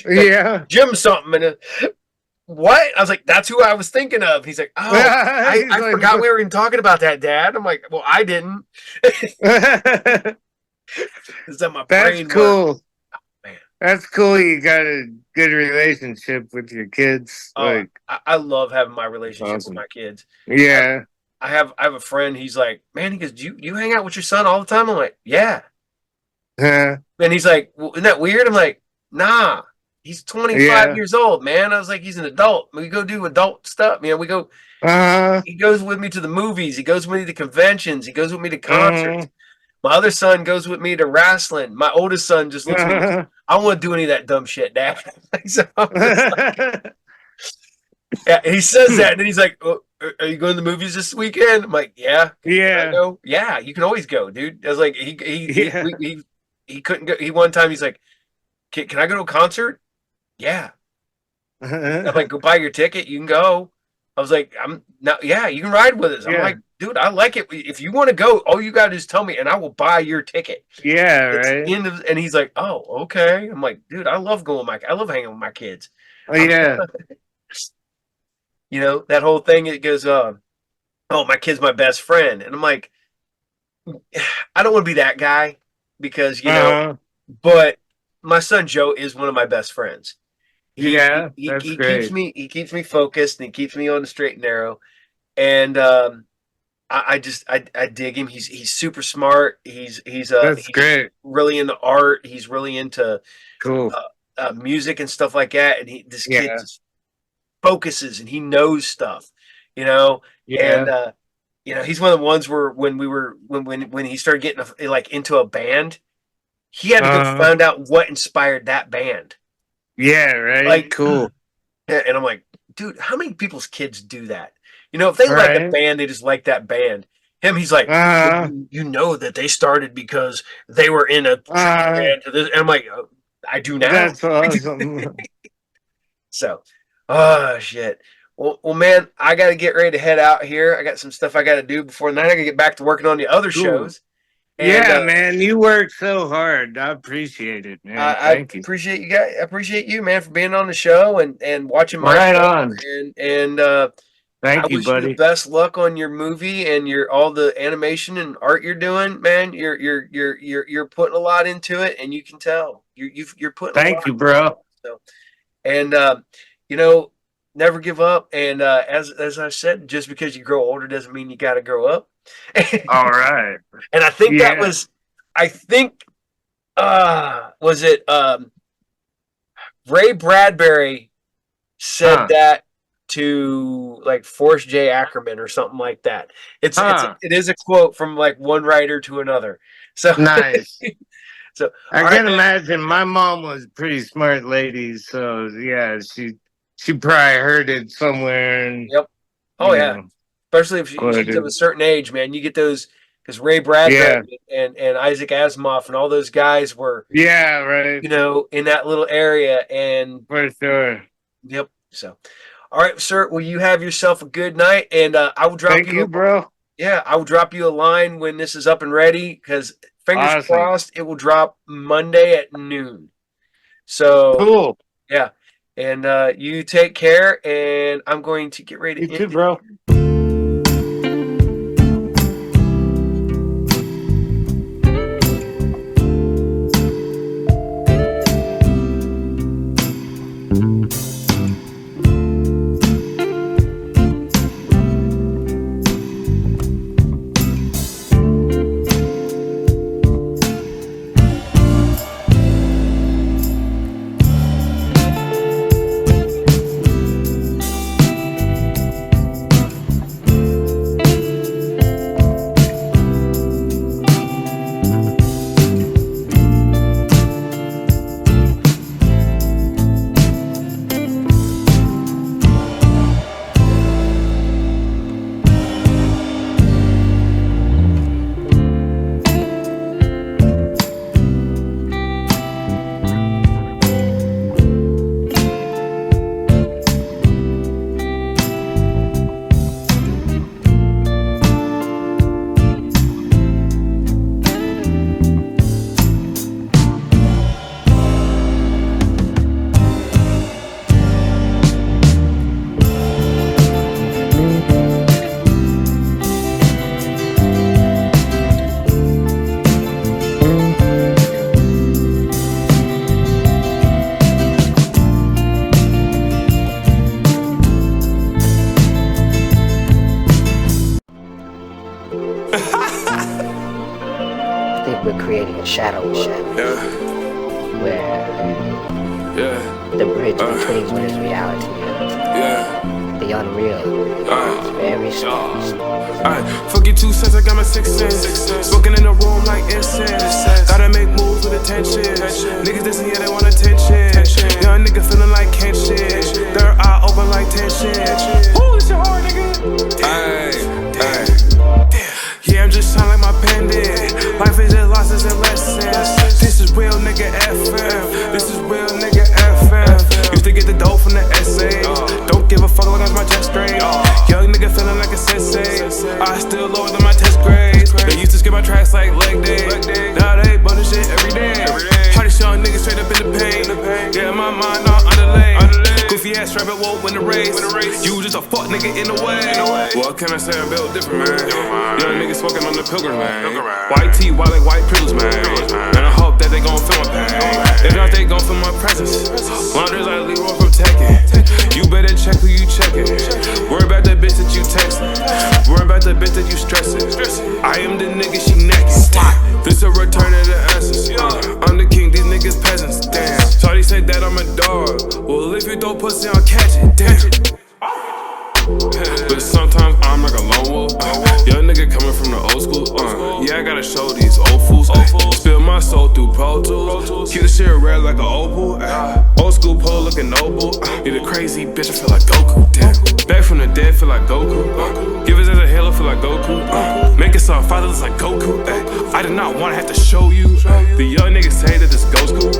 Yeah. Jim something and what? I was like, that's who I was thinking of. He's like, oh, He's I like, forgot we were even talking about that, Dad. I'm like, well, I didn't. Is that my that's brain work? cool. Man. That's cool. You got a good relationship with your kids. Oh, Like, I love having my relationship awesome. with my kids. Yeah. I have a friend. He's like, man, he goes, do you hang out with your son all the time? I'm like, yeah. Yeah. And he's like, well, isn't that weird? I'm like, nah. He's 25 years old, man. I was like, he's an adult. We go do adult stuff. We go. He goes with me to the movies. He goes with me to conventions. He goes with me to concerts. My other son goes with me to wrestling. My oldest son just looks at me and goes, I don't want to do any of that dumb shit, Dad. So yeah, he says that, and then he's like, oh, are you going to the movies this weekend? I'm like, yeah. Yeah. I go, yeah, you can always go, dude. I was like, Yeah. he couldn't go. One time he's like, can I go to a concert? Yeah. I'm like, go buy your ticket. You can go. I was like, I'm not. Yeah, you can ride with us. I'm Yeah. like, dude, I like it. If you want to go, all you got to do is tell me, and I will buy your ticket. Yeah, It's right. and he's like, oh, okay. I'm like, dude, I love I love hanging with my kids. Oh, yeah. That whole thing. It goes, oh, my kid's my best friend, and I'm like, I don't want to be that guy because but my son Joe is one of my best friends. He that's keeps great. me focused and he keeps me on the straight and narrow. And I dig him. He's super smart. He's great. really into art. He's really into Cool. Music and stuff like that. And this kid Yeah. just focuses and he knows stuff, Yeah. And he's one of the ones where when he started getting like into a band, he had to go find out what inspired that band. Yeah, right. Like, cool. And I'm like, dude, how many people's kids do that? If they like a band, they just like that band. Him, he's like, you know that they started because they were in a band to this. And I'm like, oh, I do now. That's awesome. So, oh shit. Well, man, I got to get ready to head out here. I got some stuff I got to do before night. I got to get back to working on the other shows. And, man, you work so hard. I appreciate it, man. Thank you. Appreciate you guys. I appreciate you, man, for being on the show and watching my show. On. And thank you, wish buddy. you the best luck on your movie and all the animation and art you're doing, man. You're putting a lot into it, and you can tell you're putting. Thank you, bro. So, and never give up. And as I said, just because you grow older doesn't mean you got to grow up. All right. And I think that was, was it Ray Bradbury said that to like Forrest J. Ackerman or something like that. It is a quote from like one writer to another. So nice. So I can imagine my mom was a pretty smart lady. So yeah, she probably heard it somewhere. And, yep. Oh yeah. Especially if she's of a certain age, man. You get those because Ray Bradbury and Isaac Asimov and all those guys were right. In that little area and for sure. Yep. So, all right, sir. Well, you have yourself a good night, and I will drop you, bro. Yeah, I will drop you a line when this is up and ready. Because fingers crossed, it will drop Monday at noon. So cool. Yeah, and you take care, and I'm going to get ready to you too, bro. think we're creating a shadow world. Where the bridge between what is reality and the unreal is very small. Fuck your 2 cents, I got my 6 cents. Smoking in the room like incense. Gotta make moves with attention. Niggas dissing, yeah, they want attention. Young nigga feeling like Kenshin. Third eye open like tension. Ooh, this shit hard, nigga. Yeah, I'm just shining like my pen did. Life is just losses and lessons. This is real nigga FM. This is real nigga FM. Used to get the dough from the essay. Don't give a fuck long as my chest straight. Young nigga feeling like a sensei. I still lower than my test grades. They used to skip my tracks like leg day. Now they bonus shit every day. Party show niggas straight up in the paint. Yeah, my mind all underlay. Goofy ass rabbit won't win the race. You just a fuck nigga in the way. What can I say? I'm built different, man. Young niggas smoking on the pilgrim, man. White tee, white like white privilege, man. And I hope that they gon' feel my pain. If not, they gon' feel my presence. Laundry's like Leroy from Tekken. You better check who you checkin'. Worry about that bitch that you textin'. Worry about the bitch that you stressin'. I am the nigga she naked. This a return of the essence. I'm the king, these niggas peasants. Damn. Shawty said that I'm a dog. Well, if you throw pussy, I'll catch it. Damn. But sometimes I'm like a lone wolf. Young nigga coming from the old school. Yeah, I gotta show these old fools. Spill my soul through Pro Tools. Keep the shit rare like an opal. Old school pole looking noble. Need a crazy bitch, I feel like Goku. Damn. Back from the dead, feel like Goku. Give us as a halo, feel like Goku. Make us our father, looks like Goku. I did not wanna have to show you. The young niggas say that this goes cool.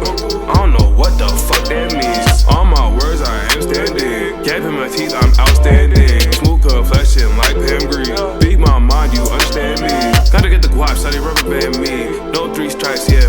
I don't know what the fuck that means. All my words, I am standing. Gap in my teeth, I'm outstanding. Smooth cut, flashing like Pam Green. Beat my mind, you understand me. Gotta get the guap, shawty rubber band me. No 3 strikes, yeah,